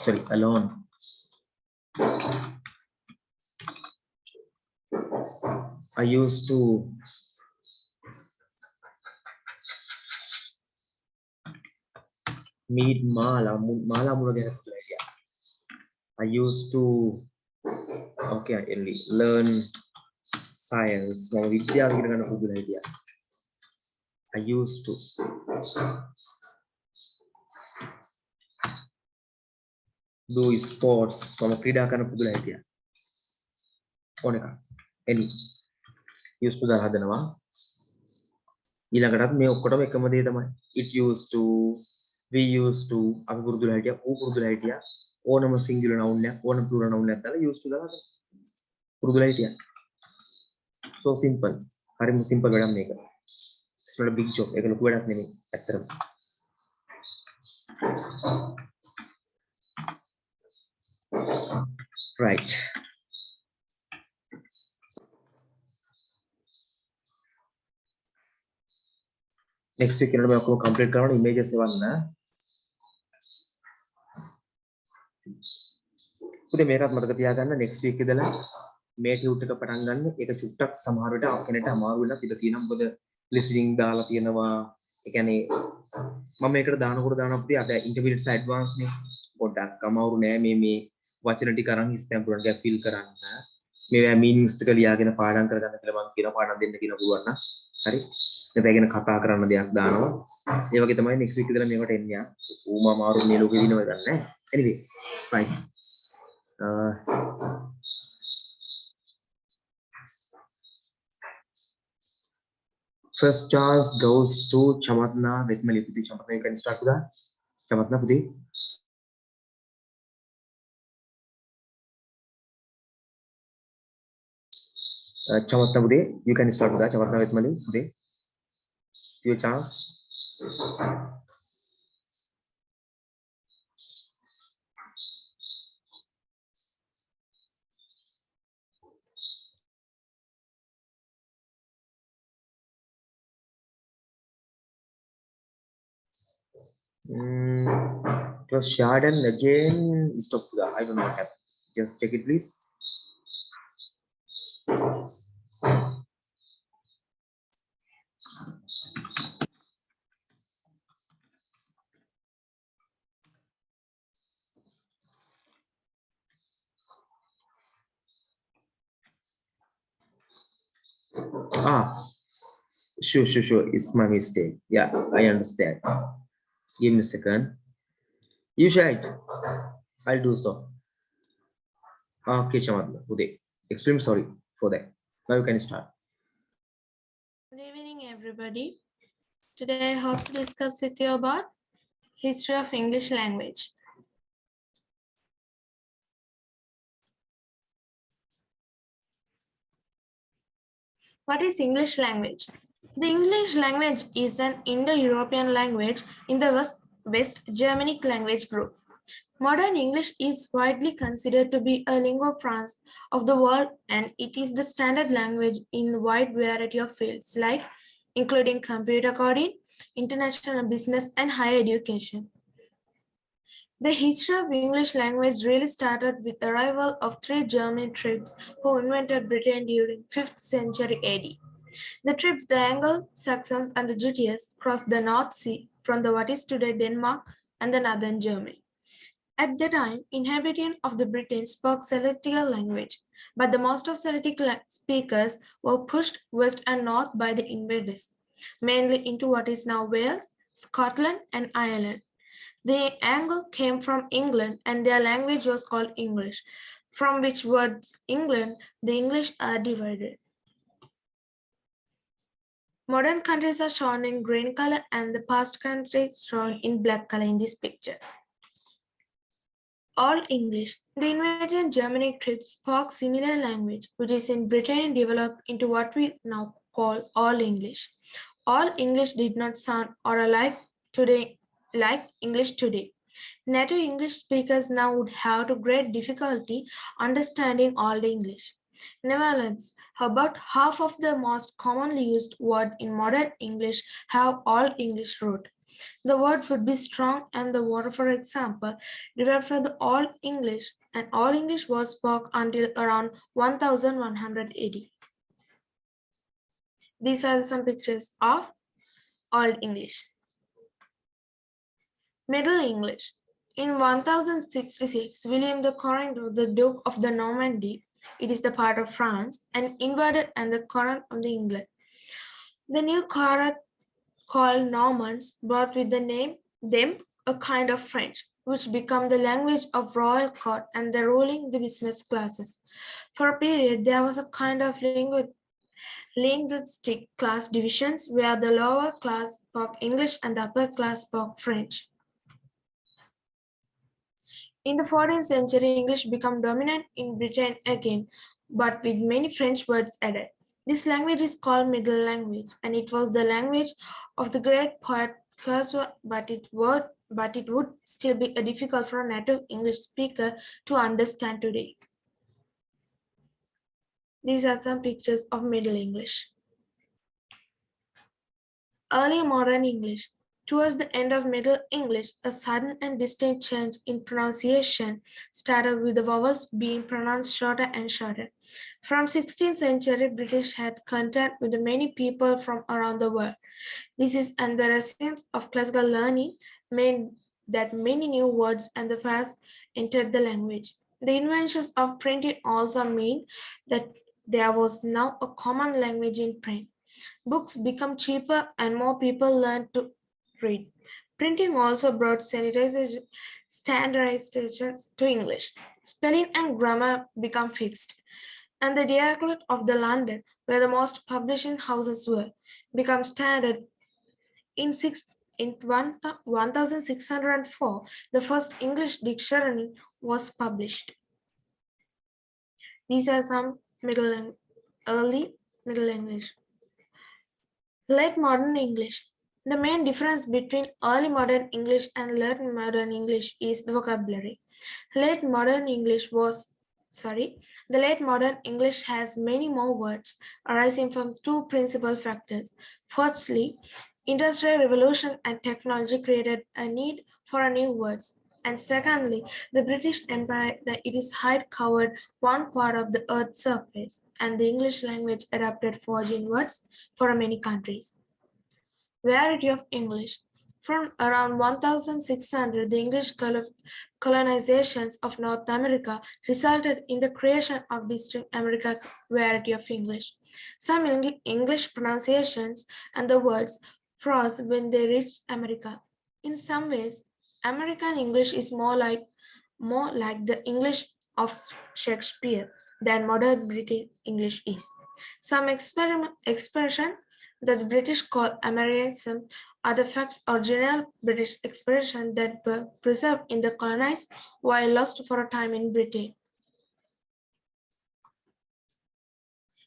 sorry alone. I used to meet Mala මුණ ගැන පුරුදු වෙලා හිටියා. I used to learn science මම විද්‍යාව ඉගෙන ගන්න පුරුදු වෙලා හිටියා. I used to do sports මම ක්‍රීඩා කරන්න පුරුදු වෙලා හිටියා. ඕන එකක්. any used to දාලා හදනවා. ඊළඟටත් මේ ඔක්කොටම එකම දේ තමයි. It used to, we used to, අපි පුරුදුලා හිටියා, ඌ පුරුදුලා හිටියා. ඕනම singular noun එකක්, ඕනම plural noun එකක් දාලා used to දාලා හදනවා. පුරුදුලා හිටියා. So simple. හරිම simple වැඩක් මේක. It's not a big job. ඒක ලොකු වැඩක් නෙමෙයි ඇත්තටම. Right. Next week එනකොට මම ඔක්කොම complete කරනවා images එවන්න. පුතේ මේකත් මතක තියාගන්න next week ඉඳලා මේ ටියුට් එක පටන් ගන්න. ඒක චුට්ටක් සමහර විට කෙනෙක්ට අමාරු වෙලා ඉඳ තියෙනවා. මොකද listening දාලා තියෙනවා. ඒ කියන්නේ මම මේකට දානකොට පුතේ අද intermediate advanced නේ. පොඩ්ඩක් අමාරු නෑ මේ වචන ටික අරන් ඉස්තැම් පුරන ටික fill කරන්න. මේවා meanings ටික ලියාගෙන පාඩම් කරගන්න කියලා මම කියනවා. පාඩම් දෙන්න කියන පුළුවන් නම්. හරි. දැන් ගැන කතා කරන්න දෙයක් දානවා. ඒ වගේ තමයි next week ඉඳලා මේකට එන්නේ. ඌම අමාරු මේ ලෝකේ දිනව ගන්න නෑ. Anyway, fine. First chance goes to Chamatna Vetmali. Pudi Chamatna, you can start with that. Chamatna Pudi. Chamatna Pudi, you can start with that. Chamatna Vetmali Pudi. Your chance. It was shared and again stop. I don't know what happened. Just check it, please. Sure. It's my mistake. Yeah, I understand. Give me a second. You share it. I'll do so. Okay, Chamatna, Uday. Extremely sorry for that. Now you can start. Good evening, everybody. Today I hope to discuss with you about history of English language. What is English language? The English language is an Indo-European language in the West Germanic language group. Modern English is widely considered to be a lingua franca of the world, and it is the standard language in a wide variety of fields, like including computer coding, international business, and higher education. The history of English language really started with the arrival of 3 German tribes who invented Britain during 5th century AD. The tribes, the Anglo-Saxons and the Jutes, crossed the North Sea from what is today Denmark and the northern Germany. At the time, inhabitants of the Britain spoke Celtic language, but the most of Celtic speakers were pushed west and north by the invaders, mainly into what is now Wales, Scotland, and Ireland. The Anglo came from England, and their language was called English, from which words England, the English are divided. Modern countries are shown in green color and the past countries shown in black color in this picture. All English. The invaded Germanic tribes spoke similar language, which is in Britain developed into what we now call All English. All English did not sound or alike today like English today. Native English speakers now would have to great difficulty understanding Old English. Nevertheless, about half of the most commonly used words in modern English have Old English root. The word would be strong and the word, for example, derived from the Old English, and Old English was spoken until around 1100 AD. These are some pictures of Old English. Middle English. In 1066, William the Conqueror, the Duke of the Normandy, it is the part of France, and invaded and the crown of the England. The new crown called Normans brought with them a kind of French. which became the language of royal court and the ruling the business classes. For a period, there was a kind of linguistic class divisions where the lower class spoke English and the upper class spoke French. In the 14th century, English became dominant in Britain again, but with many French words added. This language is called Middle Language, and it was the language of the great poet Chaucer, but it would still be difficult for a native English speaker to understand today. These are some pictures of Middle English. Early modern English. Towards the end of Middle English, a sudden and distinct change in pronunciation started with the vowels being pronounced shorter and shorter. From 16th century, British had contact with many people from around the world. This is and the resistance of classical learning meant that many new words and the phrases entered the language. The inventions of printing also mean that there was now a common language in print. Books become cheaper and more people learn to read. Printing also brought standardizations to English. Spelling and grammar become fixed. And the dialect of the London, where the most publishing houses were, become standard. In 1604, the first English dictionary was published. These are some early Middle English. Late modern English. The main difference between early modern English and late modern English is the vocabulary. The late modern English has many more words arising from two principal factors. Firstly, Industrial Revolution and technology created a need for new words. And secondly, the British Empire that it is height covered one part of the earth's surface, and the English language adapted foreign words for many countries. Variety of English. From around 1600, the English colonizations of North America resulted in the creation of distinct American variety of English. Some English pronunciations and the words froze when they reached America. In some ways, American English is more like the English of Shakespeare than modern British English is. Some expression that the British call Americanism are the facts or general British expression that were preserved in the colonized while lost for a time in Britain.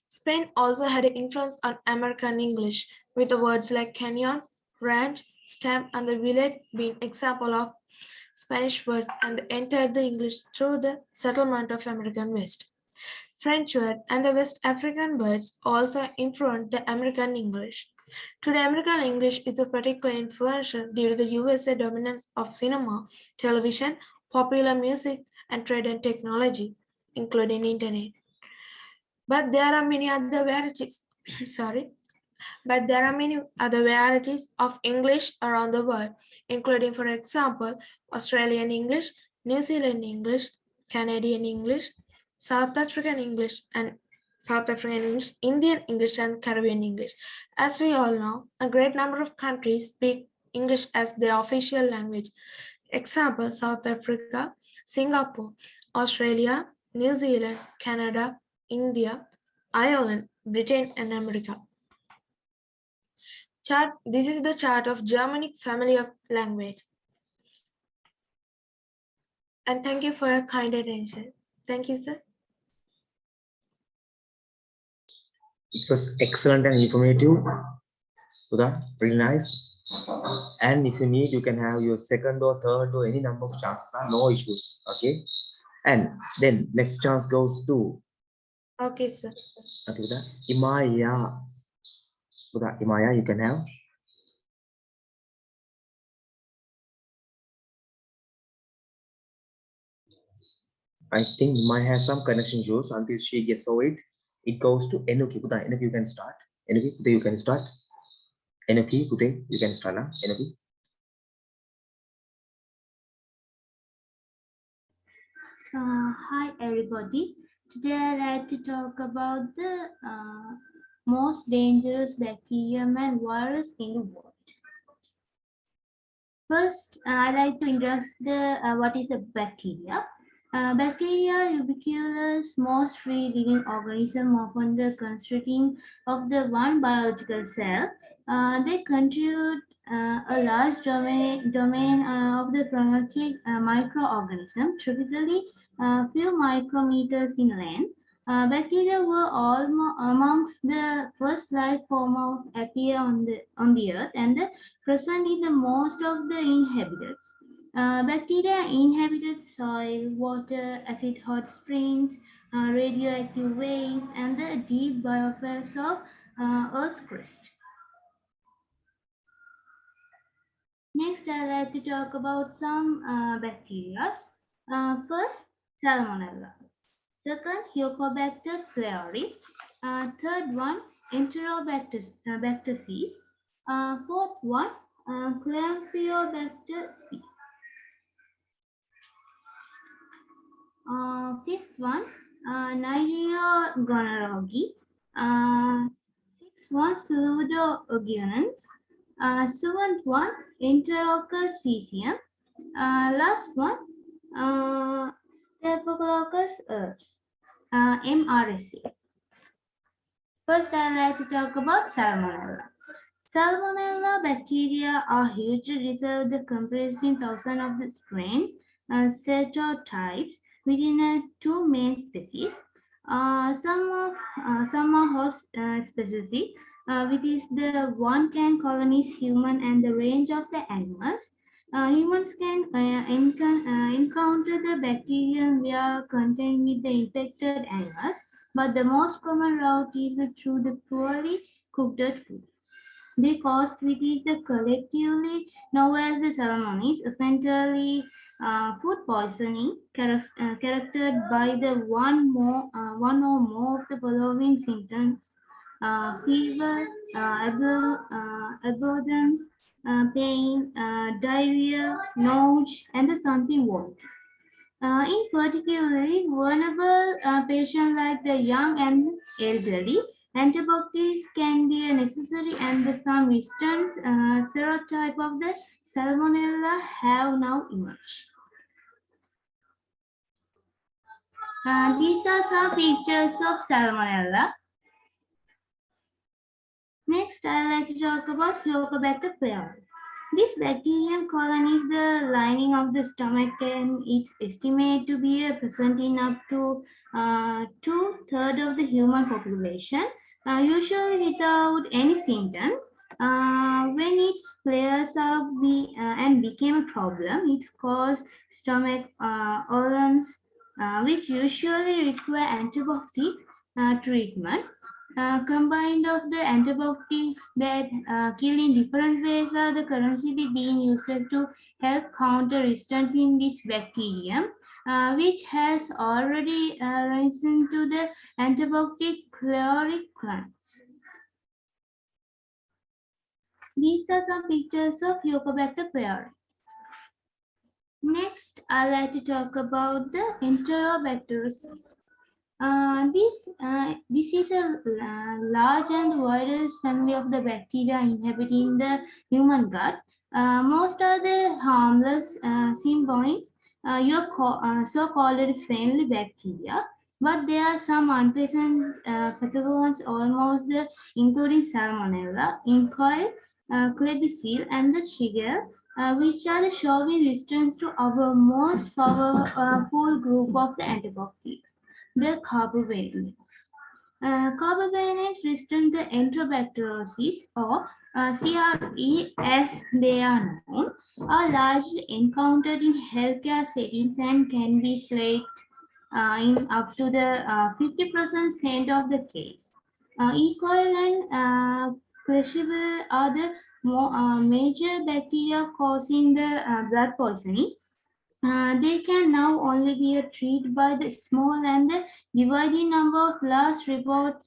Spain also had an influence on American English, with the words like canyon, ranch, stamp, and the village being example of Spanish words and entered the English through the settlement of American West. French word and the West African words also influenced the American English. Today, American English is particularly influential due to the USA dominance of cinema, television, popular music, and trade and technology, including internet. But there are many other varieties. But there are many other varieties of English around the world, including, for example, Australian English, New Zealand English, Canadian English, South African English, Indian English, and Caribbean English. As we all know, a great number of countries speak English as their official language. Example, South Africa, Singapore, Australia, New Zealand, Canada, India, Ireland, Britain, and America. This is the chart of Germanic family of language. And thank you for your kind attention. Thank you, sir. It was excellent and informative. Sudha, really nice. And if you need, you can have your second or third or any number of chances. No issues. Okay. And then next chance goes to. Okay, sir. Okay, Sudha. Imaya. Sudha, Imaya, you can have. I think Imaya has some connection issues. Until she gets over it, it goes to Enuki. Sudha, Enuki, you can start. Enuki, Sudha, you can start. Enuki, Sudha, you can start now. Enuki. Hi everybody. Today I'd like to talk about the most dangerous bacterium and virus in the world. First, I like to introduce the what is the bacteria. Bacteria, ubiquitous, most free living organism, often the constituting of the one biological cell. They contribute a large domain of the chromatic microorganism, typically few micrometers in length. Bacteria were amongst the first life form of appear on the earth and present in the most of the inhabitants. Bacteria inhabited soil, water, acid hot springs, radioactive waste, and the deep biospheres of Earth's crust. Next, I'd like to talk about some bacteria. First, Salmonella. Second, Helicobacter pylori. Third one, Enterobacter bacteries. Fourth one, Clamphobacter species. Fifth one, Nerea gonorrhoeae. Sixth one, Pseudomonas. Seventh one, Enterococcus faecium. Last one, Staphylococcus aureus, MRSA. First, I'd like to talk about Salmonella. Salmonella bacteria are hugely reserved, comprising thousands of the strains, serotypes within two main species. Some are host specific, which is the one can colonize human and the range of the animals. Humans can encounter the bacterium via contact with the infected animals, but the most common route is through the poorly cooked food. The cause, which is the collectively known as the Salmonella, essentially food poisoning, characterized by the one or more of the following symptoms: fever, abundance, pain, diarrhea, nausea, and something warm. In particularly vulnerable patients like the young and elderly, antibiotics can be necessary, and some resistant serotype of the Salmonella have now emerged. These are some features of Salmonella. Next, I'd like to talk about Helicobacter pylori. This bacterium colonizes the lining of the stomach, and it's estimated to be present in up to 2/3 of the human population, usually without any symptoms. When it flares up and became a problem, it causes stomach ulcers, which usually require antibiotics treatment. Combined of the antibiotics that kill in different ways are the currently being used to help counter resistance in this bacterium, which has already risen to the antibiotic chloric clans. These are some pictures of Helicobacter pylori. Next, I'd like to talk about the Enterobacterosis. This is a large and widest family of the bacteria inhabiting the human gut. Most are the harmless symbiotes, so-called friendly bacteria, but there are some unpleasant pathogens almost including Salmonella, E. coli, Klebsiella, and the Shigella, which are showing resistance to our most powerful group of the antibiotics, the carbapenems. Carbapenems resistant to Enterobacterosis, or CRE as they are known, are largely encountered in healthcare settings and can be flaked in up to the 50% of the case. E. coli and Klebsiella are the major bacteria causing the blood poisoning. They can now only be treated by the small and the dividing number of last resort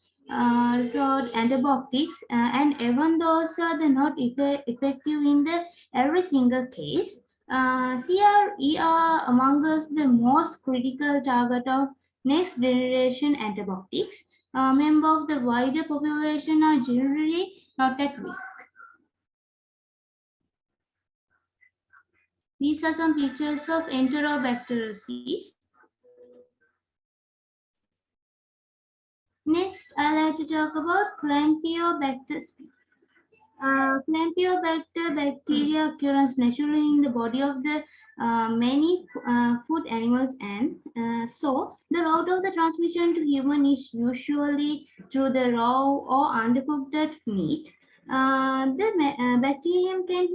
antibiotics, and even those are not effective in every single case. CRE are among us the most critical target of next generation antibiotics. Members of the wider population are generally not at risk. These are some pictures of Enterobacteriaceae. Next, I like to talk about Campylobacter species. Campylobacter bacteria occurs naturally in the body of the many food animals, and so the route of the transmission to human is usually through the raw or undercooked meat. The bacterium can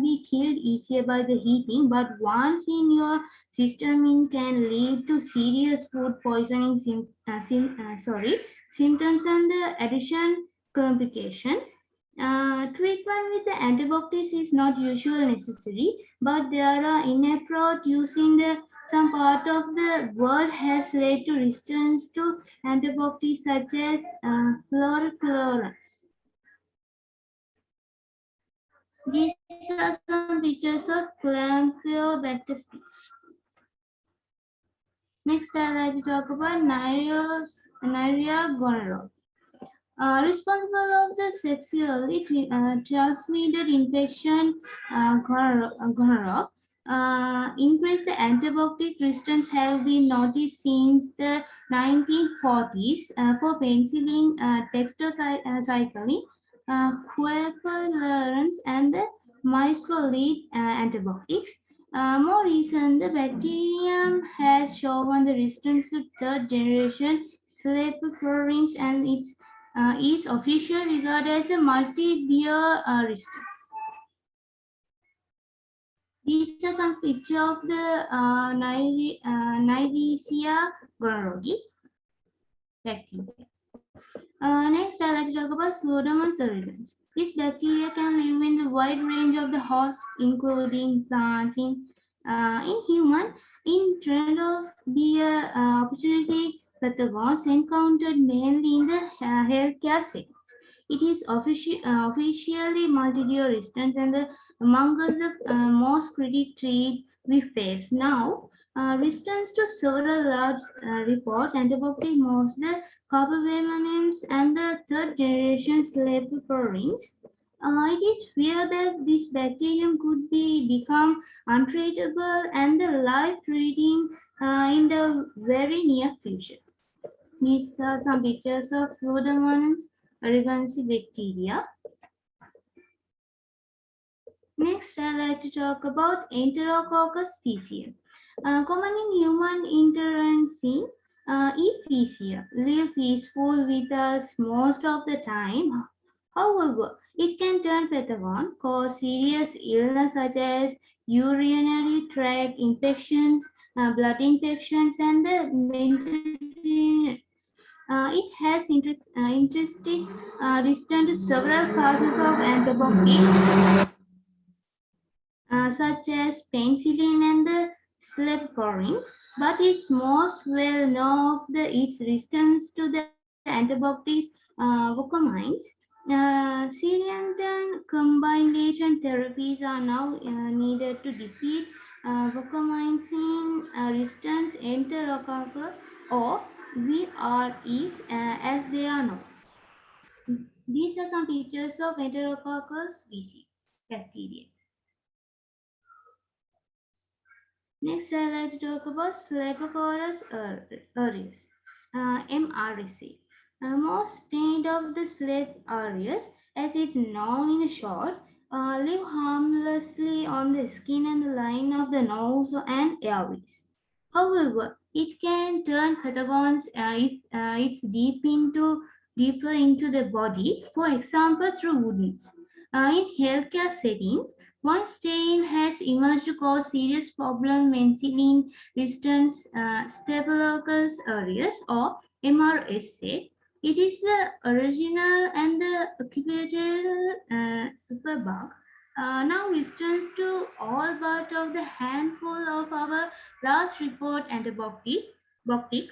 be killed easier by the heating, but once in your system, it can lead to serious food poisoning symptoms and the addition complications. Treatment with the antibiotics is not usually necessary, but there are inappropriate use in some part of the world has led to resistance to antibiotics such as fluoroquinolones. These are some pictures of Campylobacter species. Next, I'd like to talk about Neisseria gonorrhoeae. Responsible of the sexually transmitted infection, gonorrhea. Increased antibiotic resistance have been noticed since the 1940s for penicillin, tetracycline, quercetin, and the microlide antibiotics. More recent, the bacterium has shown the resistance to third generation cephalosporins, and its is officially regarded as a multi-year resistance. These are some pictures of the Neisseria gonorrhoeae bacteria. Next, I'd like to talk about Pseudomonas aerugans. This bacteria can live in the wide range of the hosts, including plants. In human, in trend of be a opportunity pathogens encountered mainly in the healthcare setting. It is officially multi-year resistant, and among the most critical trait we face now. Resistance to several large reports, antibiotic most the carbamazepines and the third generation cephalosporins. It is feared that this bacterium could become untreatable and life-threatening in the very near future. These are some pictures of Pseudomonas aerugans bacteria. Next, I'd like to talk about Enterococcus faecium. Common in human interaction, E. live peaceful with us most of the time. However, it can turn pathogen, cause serious illness such as urinary tract infections, blood infections, and the mental. It has interesting resistant to several classes of antibiotics, such as penicillin and the cephalosporins, but it's most well known of its resistance to the antibiotics vocamines. Syrian combination therapies are now needed to defeat vocamine resistance enterococcus, or VREs as they are known. These are some pictures of Enterococcus species bacteria. Next, I'd like to talk about Staphylococcus aureus, MRSA. Most strains of the Staph aureus, as it's known in short, live harmlessly on the skin and the line of the nose and airways. However, it can turn pathogens if it's deeper into the body, for example, through wounds. In healthcare settings, one strain has emerged to cause serious problem penicillin resistance Staphylococcus aureus, or MRSA. It is the original and the occupational superbug. Now resistance to all but of the handful of our last report antibiotics. It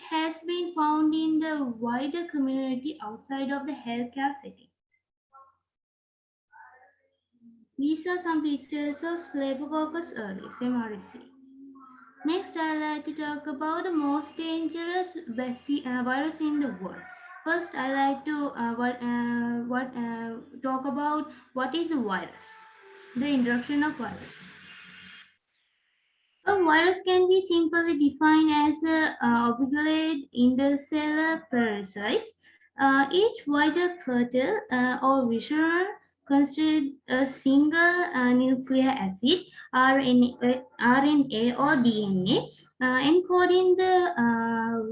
has been found in the wider community outside of the healthcare setting. These are some pictures of Staphylococcus aureus, MRSA. Next, I'd like to talk about the most dangerous virus in the world. First, I like to talk about what is the virus, the introduction of virus. A virus can be simply defined as a obligate intercellular parasite. Each vital protein or visceral constitutes a single nucleic acid, RNA or DNA, encoding the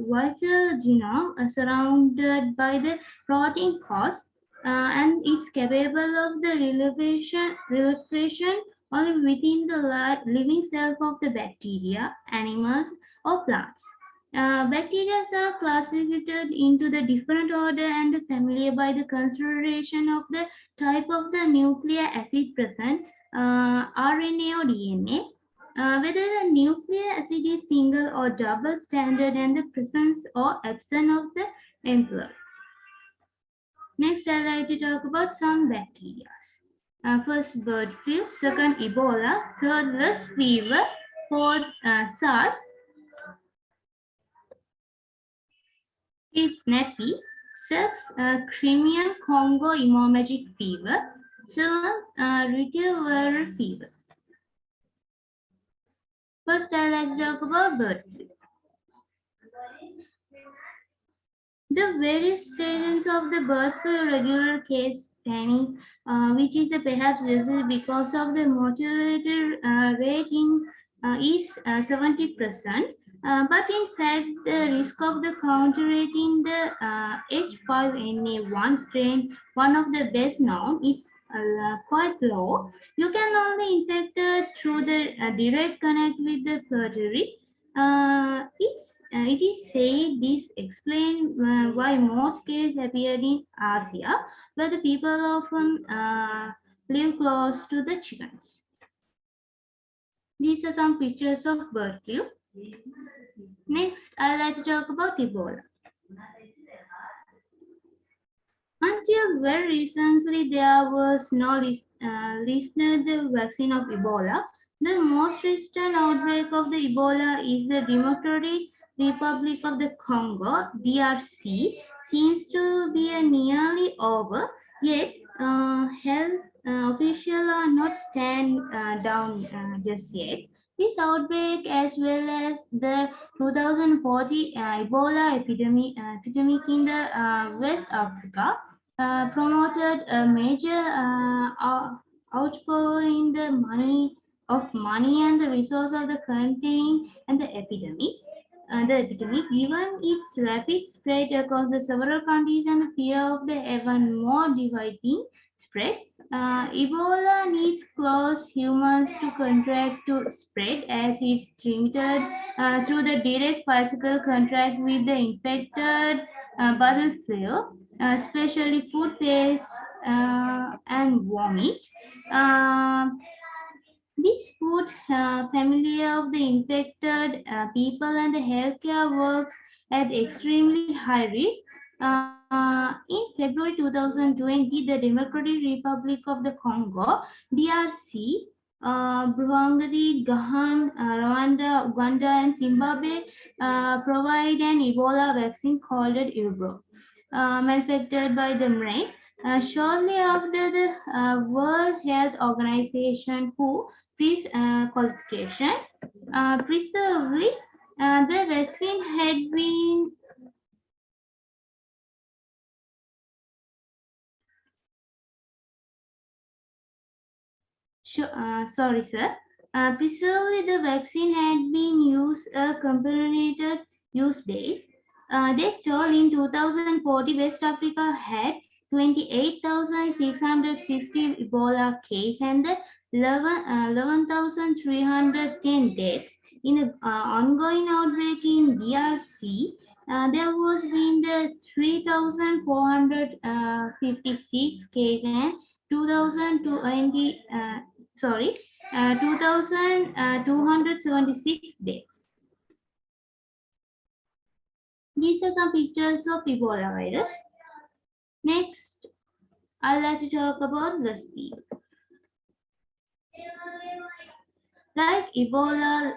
vital genome surrounded by the protein host, and it's capable of the replication only within the living cells of the bacteria, animals, or plants. Bacteria are classified into the different order and the family by the consideration of the type of the nucleic acid present, RNA or DNA, whether the nucleic acid is single or double standard, and the presence or absence of the employed. Next, I'd like to talk about some bacteria. First, bird flu. Second, Ebola. Third, West fever. Fourth, SARS. Fifth, Nappy. Sixth, Crimean Congo hemorrhagic fever. Seventh, retroviral fever. First, I'd like to talk about bird flu. The various stages of the bird flu regular case spanning, which is the perhaps disease because of the mortality rate in is 70%. But in fact, the risk of the counterating the H5N1 strain, one of the best known, is quite low. You can only infect through the direct connect with the periphery. It is said this explains why most cases appeared in Asia, where the people often live close to the chickens. These are some pictures of bird flu. Next, I'd like to talk about Ebola. Until very recently, there was no listed vaccine of Ebola. The most recent outbreak of the Ebola is the Democratic Republic of the Congo, DRC, seems to be nearly over, yet health officials are not stand down just yet. This outbreak, as well as the 2040 Ebola epidemic in the West Africa, promoted a major outpouring the money and the resource of the country and the epidemic. Given its rapid spread across the several countries and the fear of the even more dividing spread, Ebola needs close humans to contract to spread, as it's transmitted through the direct physical contact with the infected battlefield, especially food, paste, and vomit. This put family of the infected people and the healthcare works at extremely high risk. In February 2020, the Democratic Republic of the Congo, DRC, Burundi, Rwanda, Uganda, and Zimbabwe provide an Ebola vaccine called Ubro, manufactured by the MREC. Shortly after the World Health Organization, WHO qualification, preservably, the vaccine had been sorry, sir. Preservably, the vaccine had been used a comparative use days. They told in 2040, West Africa had 28,660 Ebola cases and 11,310 deaths. In the ongoing outbreak in DRC, there was been the 3,456 cases and 2,276 deaths. These are some pictures of Ebola virus. Next, I'd like to talk about the speed. Like Ebola,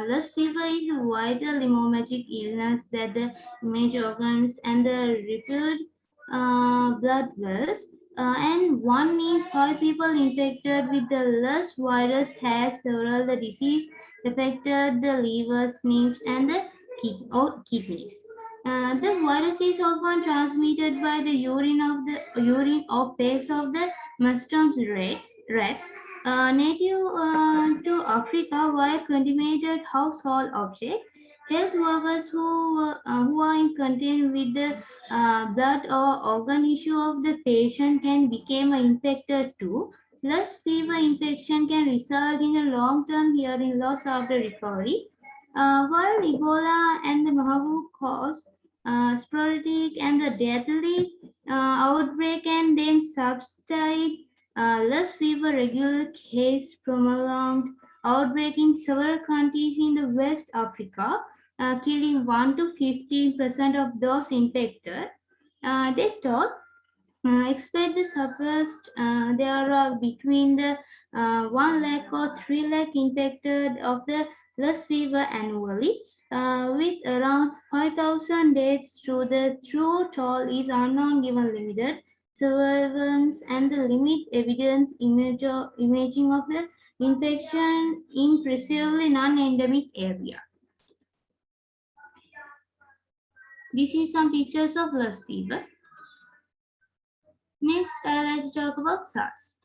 Lassa fever is a vital hemorrhagic illness that the major organs and the repeated blood vessels and 1 in 5 people infected with the less virus has several the disease affected the liver, snips, and the kidneys. The virus is often transmitted by the urine or face of the mushrooms rats native to Africa via contaminated household objects. Health workers who are in contact with the blood or organ issue of the patient can become infected too. Plus, fever infection can result in a long-term hearing loss after recovery. While Ebola and the Marburg cause sporadic and the deadly outbreak and then subside, less fever regular case prolonged outbreak in several countries in the West Africa, killing 1 to 15% of those infected. They thought expect the suppressed there are between the 1 lakh or 3 lakh infected of the less fever annually, with around 5,000 deaths through the true toll is unknown given limited surveillance and the limit evidence imaging of the infection in precisely non-endemic area. This is some pictures of less fever. Next, I'd like to talk about SARS.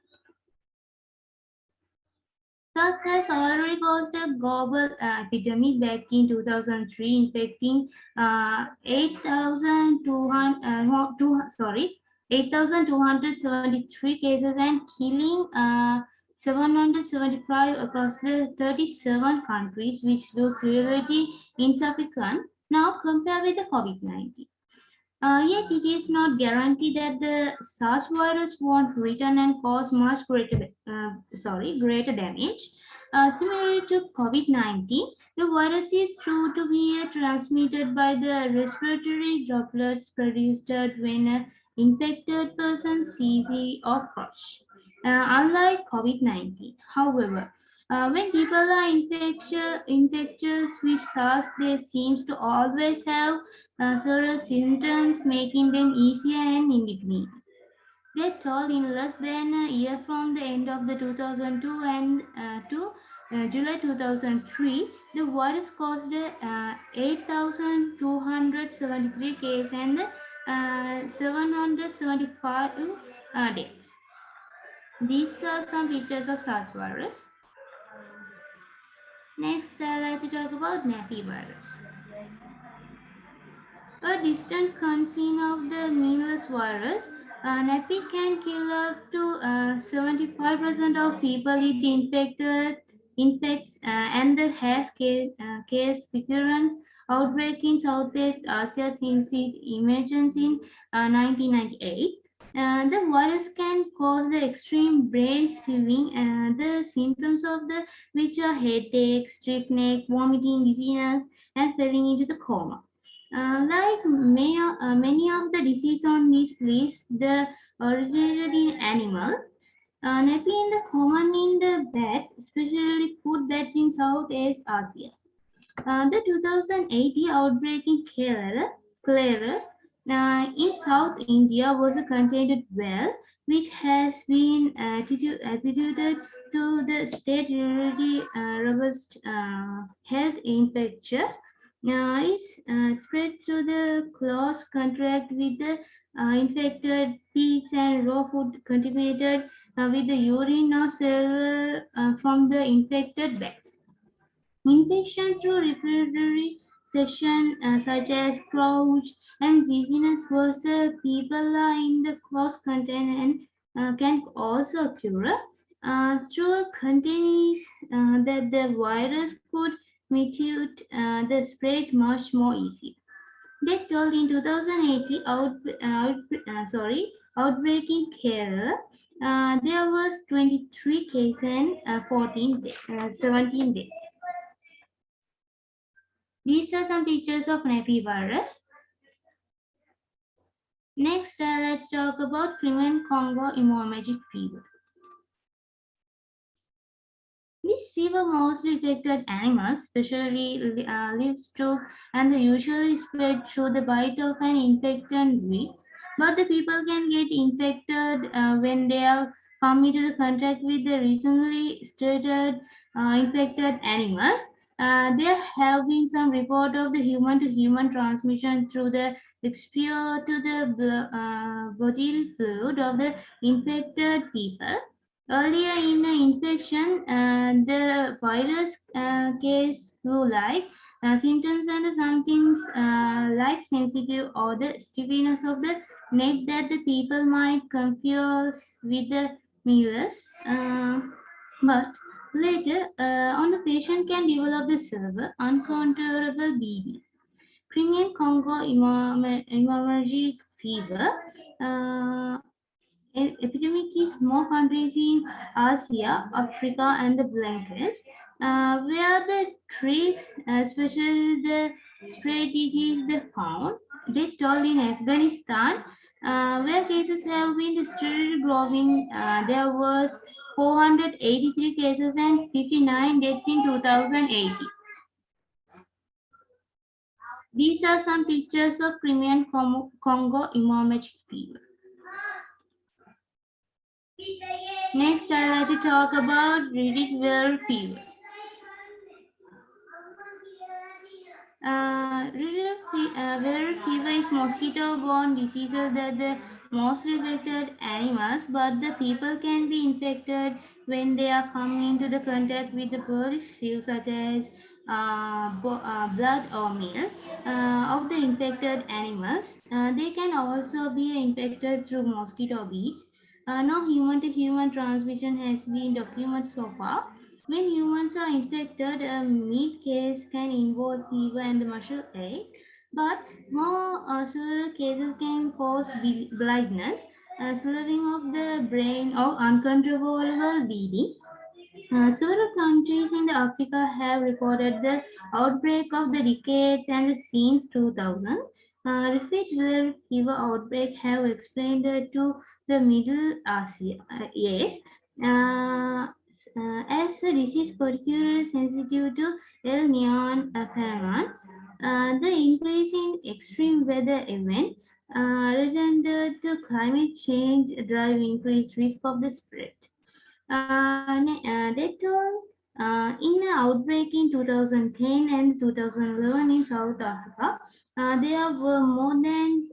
SARS has already caused a global epidemic back in 2003, infecting 8,273 cases and killing 775 across the 37 countries, which look really insignificant now compared with the COVID-19. Yet it is not guaranteed that the SARS virus won't return and cause much greater damage. Similar to COVID-19, the virus is true to be transmitted by the respiratory droplets produced when an infected person sneezes or coughs. Unlike COVID-19, however, when people are infectious with SARS, they seem to always have several symptoms, making them easier and indefinite. They told in less than a year from the end of the 2002 and to July 2003, the virus caused 8,273 cases and 775 deaths. These are some features of SARS virus. Next, I'd like to talk about Napi virus. A distant cousin of the measless virus, Napi can kill up to 75% of people it infects and has case recurrence outbreak in Southeast Asia since its emergence in 1998. The virus can cause the extreme brain swelling, the symptoms of which are headache, stiff neck, vomiting, dizziness, and falling into the coma. Like many of the diseases on this list, the originated in animals. Nappy is common in the bats, especially food bats in Southeast Asia. The 2018 outbreak in Kerala in South India was contained well, which has been attributed to the state really robust health infection. It's spread through the close contact with the infected pigs and raw food contaminated with the urine or several from the infected bats. Infection through respiratory section such as crouch and dizziness versus people are in the close contact and can also occur through containers that the virus could mutate the spread much more easy. They told in 2018 outbreak in Kerala, there was 23 cases and 17 deaths. These are some features of Napi virus. Next, let's talk about Crimean Congo hemorrhagic fever. This fever mostly affected animals, especially livestock, and they usually spread through the bite of an infected weed. but the people can get infected when they are come into the contact with the recently started infected animals. There have been some report of the human to human transmission through the exposure to the bodily fluid of the infected people. Earlier in the infection, the virus case flu-like symptoms and something like sensitive or the stiffness of the neck that the people might confuse with the measles. But later on, the patient can develop the severe uncontrollable BD. Crimean Congo hemorrhagic fever. Epidemic is more countries in Asia, Africa, and the blankets, where the tricks, especially the spray disease, they found. They told in Afghanistan, where cases have been steadily growing. There was 483 cases and 59 deaths in 2018. These are some pictures of Crimean Congo hemorrhagic fever. Next, I'd like to talk about Riddle fever. Riddle fever is mosquito-borne diseases that the mostly affected animals, but the people can be infected when they are coming into the contact with the bodily fluids such as blood or milk of the infected animals. They can also be infected through mosquito bites. No human-to-human transmission has been documented so far. When humans are infected, a meat case can involve fever and muscle ache, but more severe cases can cause blindness, swelling of the brain, or uncontrollable bleeding. Several countries in Africa have reported the outbreak of the decades and since 2000. Repeat fever outbreak have explained to the Middle Asia. Yes, as the disease particularly sensitive to El Niño phenomena, the increase in extreme weather event related to climate change drive increased risk of the spread. They told in an outbreak in 2010 and 2011 in South Africa, there were more than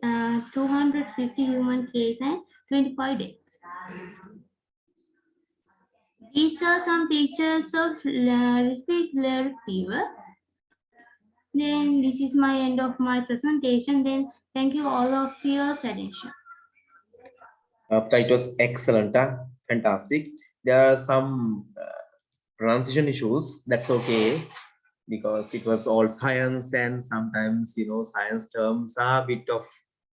250 human cases and 25 deaths. These are some pictures of repeat flare fever. Then this is my end of my presentation. Then thank you all of your attention. It was excellent, fantastic. There are some pronunciation issues. That's okay, because it was all science, and sometimes science terms are a bit of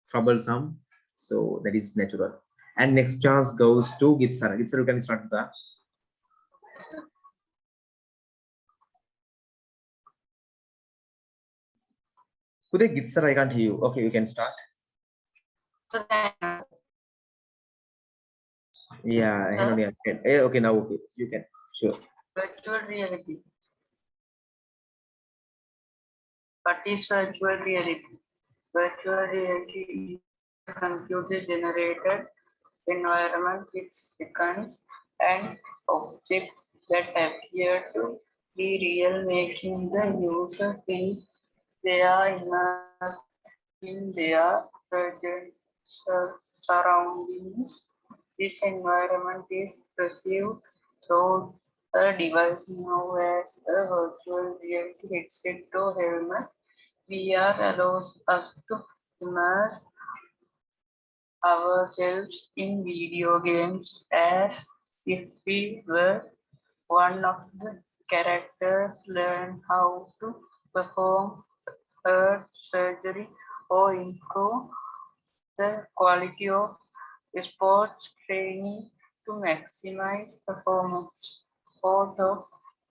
troublesome. So that is natural. And next chance goes to Gitsara. Gitsara, you can start with that. Uday, Gitsara, I can't hear you. Okay, you can start. Yeah, hang on, yeah. Okay, now okay, you can. Sure. Virtual reality. What is virtual reality? Virtual reality is a computer-generated environment with icons and objects that appear to be real, making the user feel they are immersed in their surroundings. This environment is perceived through a device known as a virtual reality headset or helmet. VR allows us to immerse ourselves in video games as if we were one of the characters, learn how to perform heart surgery or improve the quality of sports training to maximize performance. Although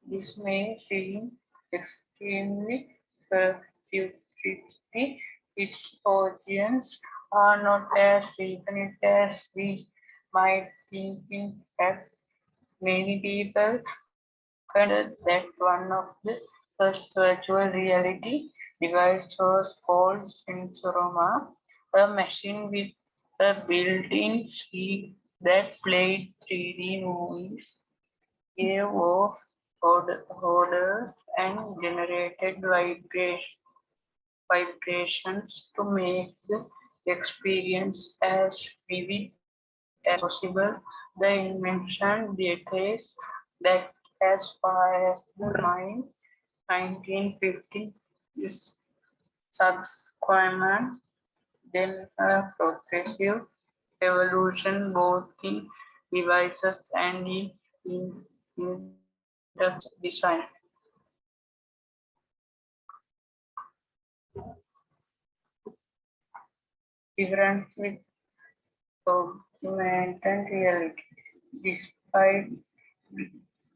this may seem extremely futuristic, its origins are not as definite as we might think. In fact, many people consider that one of the first virtual reality devices was called Sensoroma, a machine with a built-in sheet that played 3D movies, gave off odors, and generated vibrations to make the experience as vivid as possible. The invention dates back as far as the 1950 is subsequent, then a progressive evolution both in devices and in design. Difference with augmented reality. Despite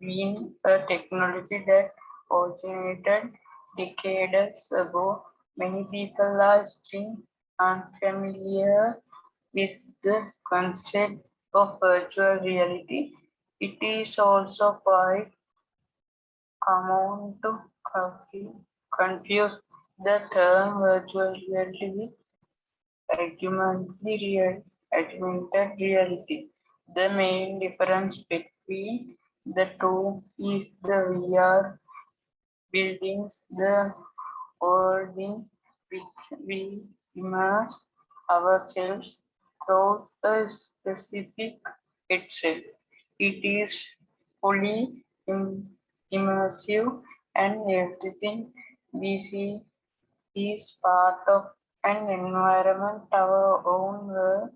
being a technology that originated decades ago, many people are still unfamiliar with the concept of virtual reality. It is also quite common to confuse the term virtual reality with augmented reality. The main difference between the two is the VR buildings, the world in which we immerse ourselves through a specific headset. It is fully immersive and everything we see is part of an environment. Our own world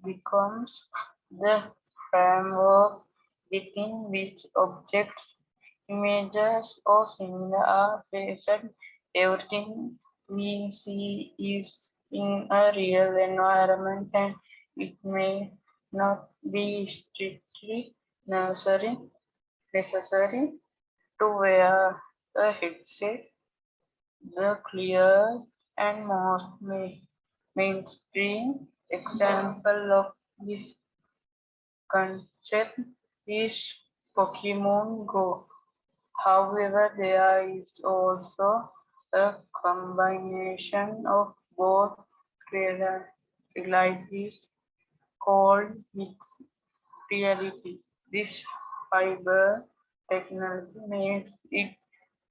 becomes the framework within which objects, images, or similar are placed. Everything we see is in a real environment and it may not be strictly necessary to wear a headset. The clear and most mainstream example of this concept is Pokemon Go. However, there is also a combination of both realities called mixed reality. This fiber technology makes it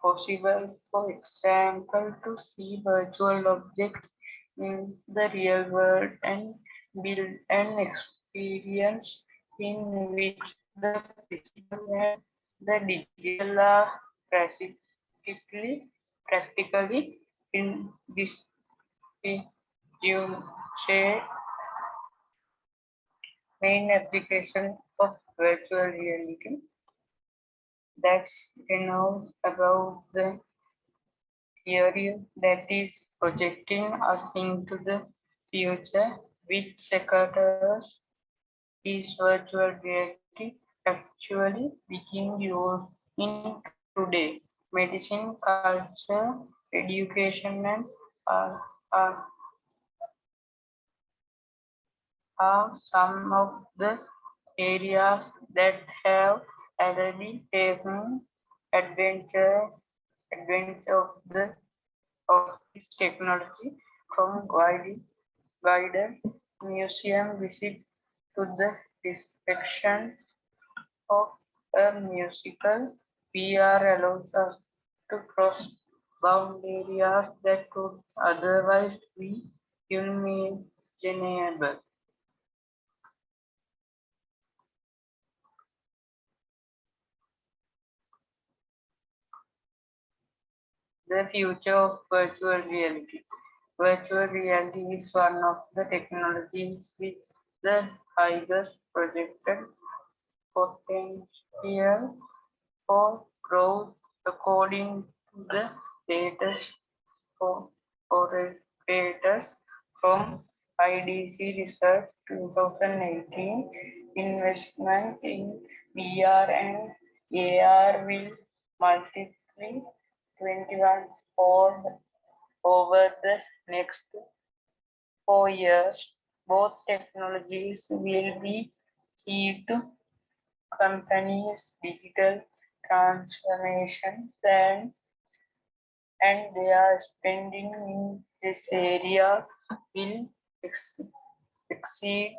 possible, for example, to see virtual objects in the real world and build an experience in which the physical and the digital are practically in this main application of virtual reality. That's enough about the theory that is projecting us into the future, which sectors is virtual reality actually being used in today. Medicine, culture, education, and are, are, are some of the areas that have already taken advantage of this technology, from guided museum visit to the inspections of a musical. VR allows us to cross boundaries that could otherwise be unimaginable. The future of virtual reality. Virtual reality is one of the technologies with the highest projected potential for growth, according to the latest forecast from IDC Research 2018. Investment in VR and AR will multiply 21-fold over the next 4 years. Both technologies will be key to companies' digital transformation plan, and their spending in this area will exceed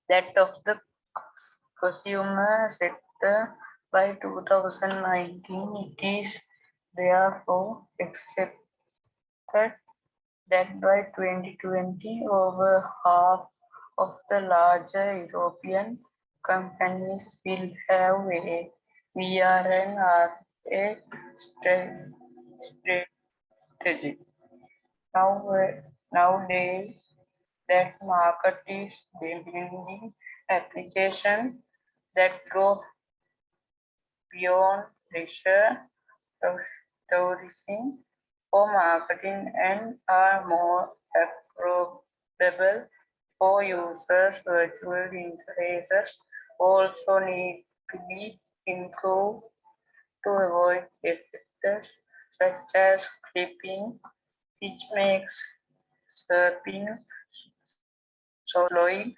that of the consumer sector by 2019. It is therefore expected that by 2020, over half of the larger European companies will have a VRN or a strategy. Nowadays, that market is building applications that go beyond leisure tourism for marketing and are more affordable for users. Virtual interfaces also need to be improved to avoid effects such as clipping, which makes surfing slowing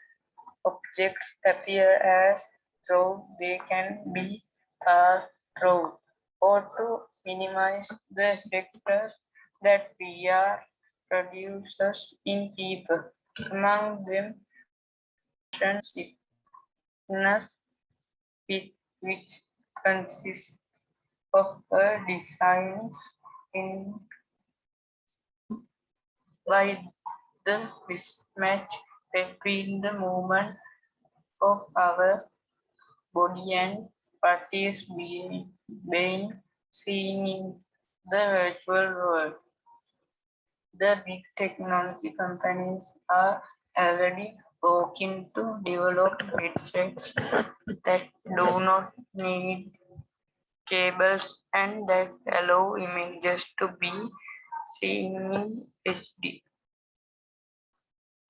objects appear as though they can be passed through, or to minimize the effects that VR produces in people. Among them, motion sickness, which consists of a designs in by the mismatch between the movement of our body and what is being seen in the virtual world. The big technology companies are already working to develop headsets that do not need cables and that allow images to be seen in HD.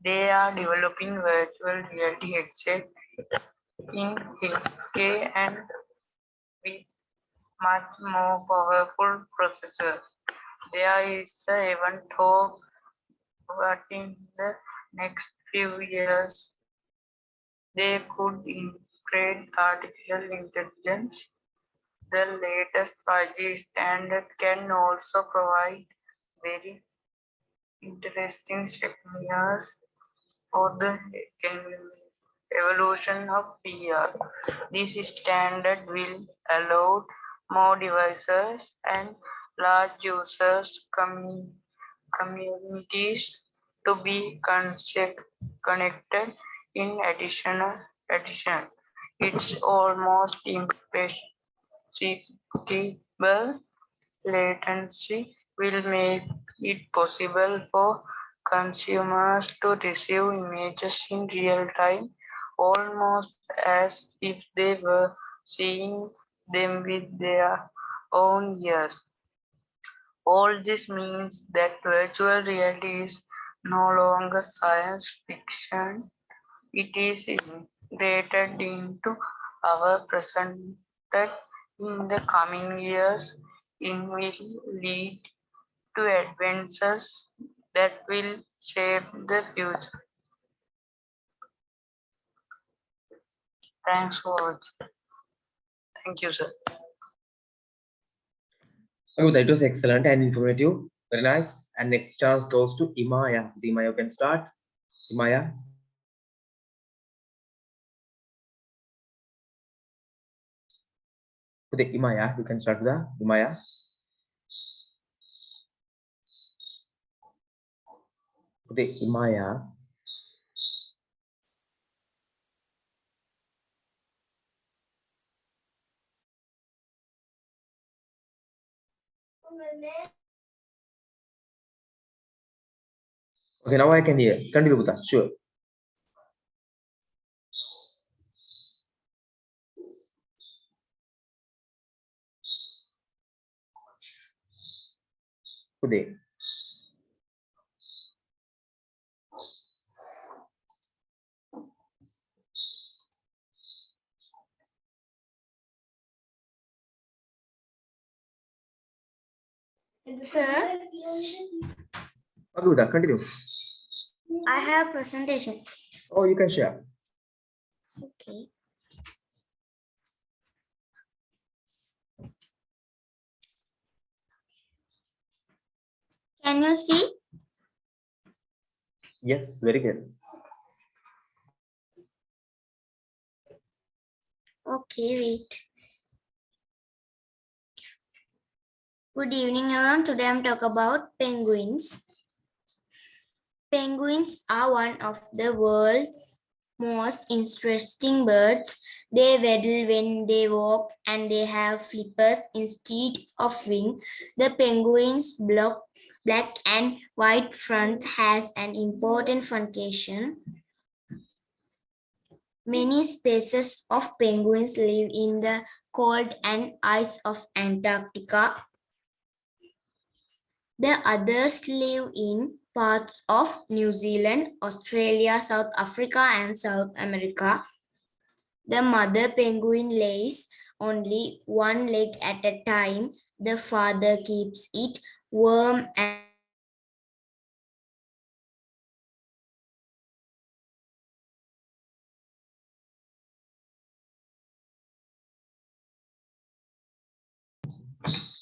They are developing virtual reality headsets in 8K and with much more powerful processors. There is even talk that in the next few years they could integrate artificial intelligence. The latest 5G standard can also provide very interesting scenarios for the evolution of VR. This standard will allow more devices and large users communities to be connected. In addition, it's almost imperceptible latency will make it possible for consumers to receive images in real time, almost as if they were seeing them with their own ears. All this means that virtual reality is no longer science fiction, it is integrated into our present in the coming years. It will lead to advances that will shape the future. Thanks for watching. Thank you, sir. Oh, that was excellent and informative. Very nice. And next chance goes to Imaya. Imaya, you can start. Imaya. Okay, Imaya, you can start with that. Imaya. Okay, Imaya. Okay, now I can hear. Continue with that. Sure. Uday. Sir, Okay, Uday, continue. I have presentation. Oh, you can share. Okay. Can you see? Yes, very good. Okay, wait. Good evening, everyone. Today I'm talking about penguins. Penguins are one of the world's most interesting birds. They waddle when they walk and they have flippers instead of wings. The penguin's black and white front has an important function. Many species of penguins live in the cold and ice of Antarctica. The others live in parts of New Zealand, Australia, South Africa, and South America. The mother penguin lays only one leg at a time. The father keeps it warm and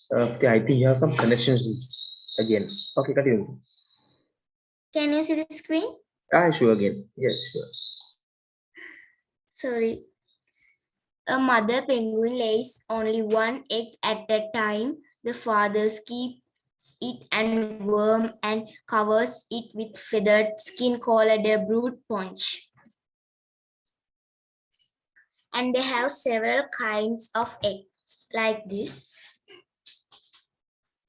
I think you have some connections again. Okay, continue. can you see the screen? Sure, again. Yes, sure. Sorry. A mother penguin lays only one egg at a time. The father keeps it and warm and covers it with feathered skin called a brood paunch. And they have several kinds of eggs like this.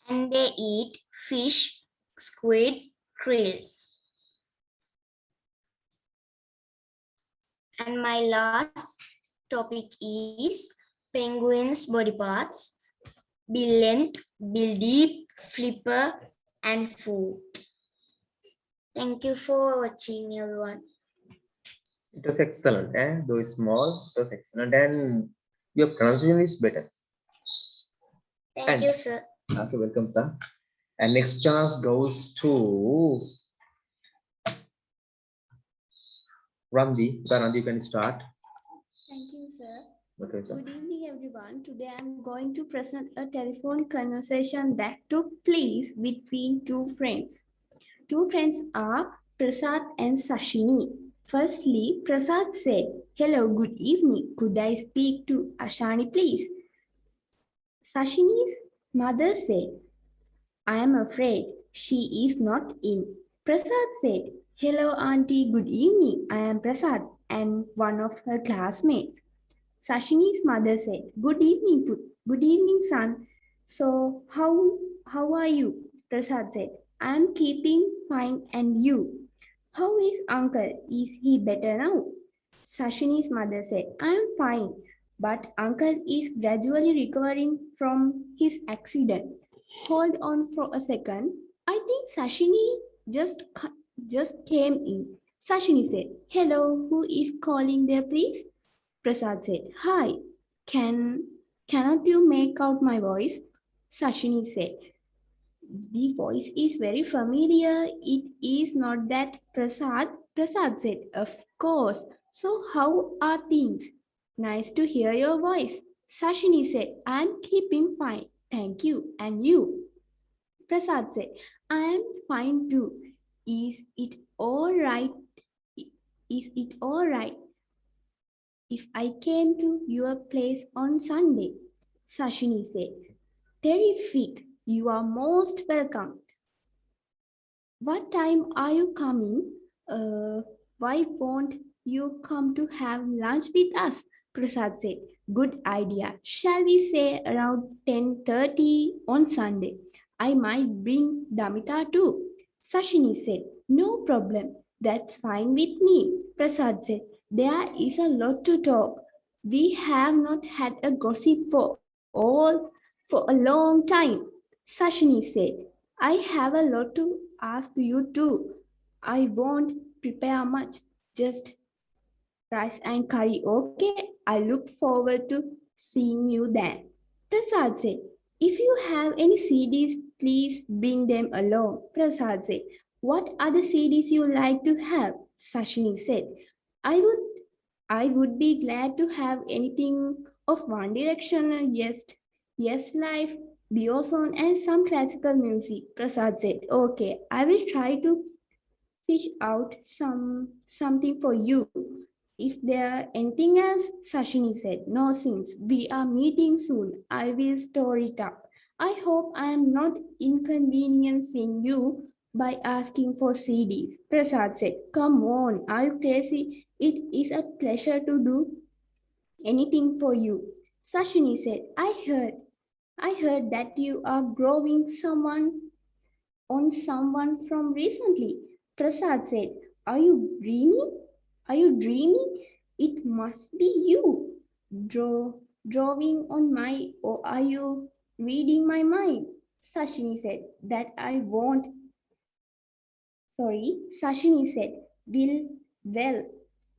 And they eat fish, squid, krill. And my last topic is penguins' body parts: bill length, bill deep, flipper, and foot. Thank you for watching, everyone. It was excellent. Though it's small, it was excellent. And your pronunciation is better. Thank you, sir. Okay, welcome, sir. And next chance goes to Ramdi. Ramdi, you can start. Thank you, sir. Okay, sir. Good evening, everyone. Today I'm going to present a telephone conversation that took place between two friends. Two friends are Prasad and Sashini. Firstly, Prasad said, "Hello, good evening. Could I speak to Ashani, please?" Sashini's mother said, "I am afraid she is not in." Prasad said, "Hello, auntie. Good evening. I am Prasad and one of her classmates." Sashini's mother said, "Good evening, good evening, son. So how are you?" Prasad said, "I am keeping fine, and you? How is uncle? Is he better now?" Sashini's mother said, "I am fine, but uncle is gradually recovering from his accident. Hold on for a second. I think Sashini just came in." Sashini said, "Hello, who is calling there, please?" Prasad said, "Hi, cannot you make out my voice?" Sashini said, "The voice is very familiar. It is not that Prasad." Prasad said, "Of course. So how are things? Nice to hear your voice." Sashini said, "I'm keeping fine. Thank you. And you?" Prasad said, "I am fine too. Is it all right? Is it all right if I came to your place on Sunday?" Sashini said, "Terrific. You are most welcome. What time are you coming? Why won't you come to have lunch with us?" Prasad said, "Good idea. Shall we say around 10:30 on Sunday? I might bring Damita too." Sashini said, "No problem. That's fine with me." Prasad said, "There is a lot to talk. We have not had a gossip for a long time." Sashini said, "I have a lot to ask you too. I won't prepare much, just rice and curry. Okay, I look forward to seeing you then." Prasad said, "If you have any CDs, please bring them along." Prasad said, "What other CDs you like to have?" Sashini said, I would be glad to have anything of One Direction, Yes Life, Beyonce, and some classical music." Prasad said, "Okay, I will try to fish out something for you." If there anything else, Sashini said, no, since we are meeting soon, I will store it up. I hope I am not inconveniencing you by asking for CDs. Prasad said, come on, are you crazy? It is a pleasure to do anything for you. Sashini said, I heard that you are growing someone from recently. Prasad said, are you dreaming? Are you dreaming? It must be you. Drawing on my, or are you reading my mind? Sashini said, that I won't. Sashini said, well,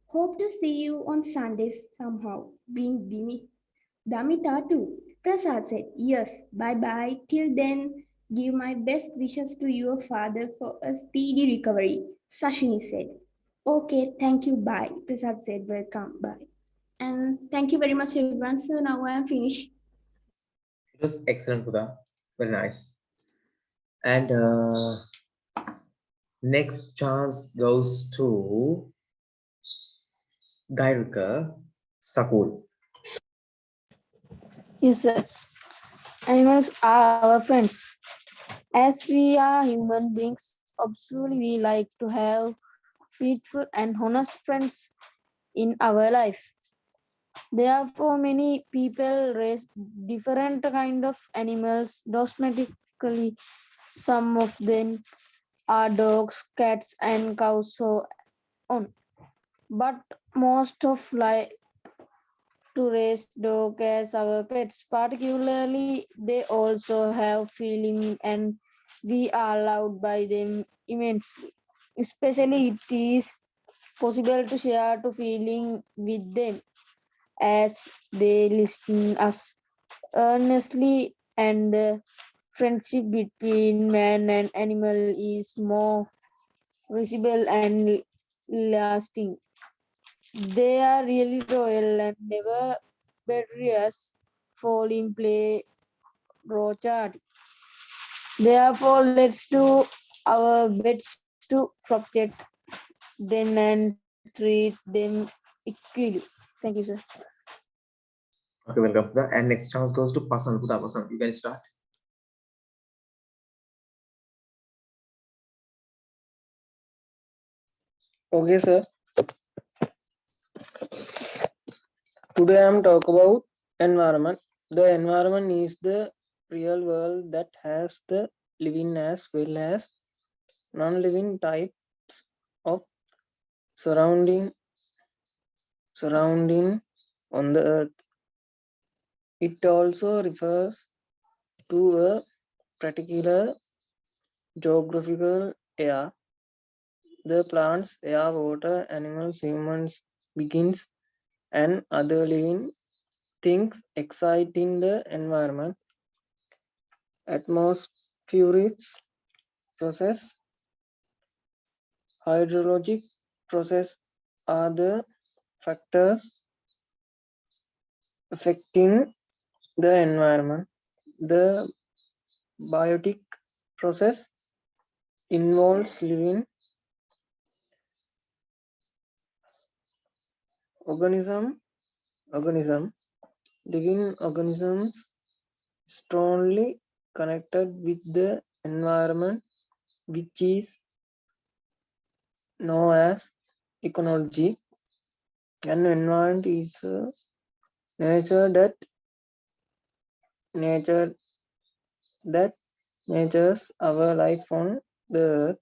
hope to see you on Sundays somehow. Bring Damita too. Prasad said, yes, bye-bye. Till then, give my best wishes to your father for a speedy recovery. Sashini said, okay, thank you, bye. Prasad said, welcome, bye. And thank you very much, everyone. So now I am finished. It was excellent, Huda. Very nice. And next chance goes to Gairika Sakul. Yes, sir. Animals are our friends. As we are human beings, absolutely we like to have faithful and honest friends in our life. Therefore, many people raise different kind of animals domestically. Some of them are dogs, cats, and cows, so on. But most of like to raise dog as our pets. Particularly, they also have feeling and we are loved by them immensely. Especially it is possible to share to feeling with them as they listen us earnestly, and the friendship between man and animal is more visible and lasting. They are really royal and never barriers fall in play Rochard. Therefore, let's do our best to protect them and treat them equally. Thank you, sir. Okay, welcome, Huda. And next chance goes to Pasan. Huda, Pasan, you can start. Okay, sir. Today I am talk about environment. The environment is the real world that has the living as well as non-living types of surrounding on the earth. It also refers to a particular geographical area. The plants, air, water, animals, humans, beings, and other living things exciting the environment. Atmospheric process, hydrologic process are the factors affecting the environment. The biotic process involves living living organisms strongly connected with the environment, which is known as ecology. An environment is nature that natures our life on the earth.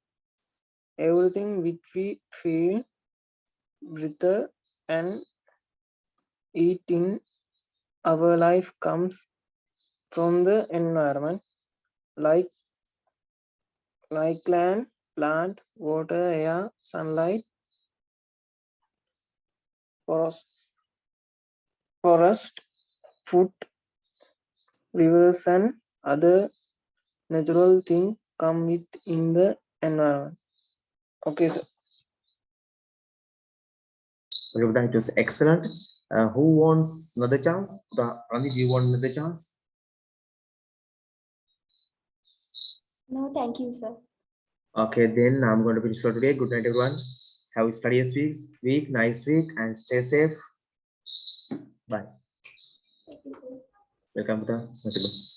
Everything which we feel, breathe, and eat in our life comes from the environment, like land, plant, water, air, sunlight, forest, food, rivers, and other natural things come within the environment. Okay, sir. Okay, Huda, it was excellent. Who wants another chance? Huda, Rani, do you want another chance? No, thank you, sir. Okay, then I'm going to finish for today. Good night, everyone. Have a studious week, nice week, and stay safe. Bye. Welcome to the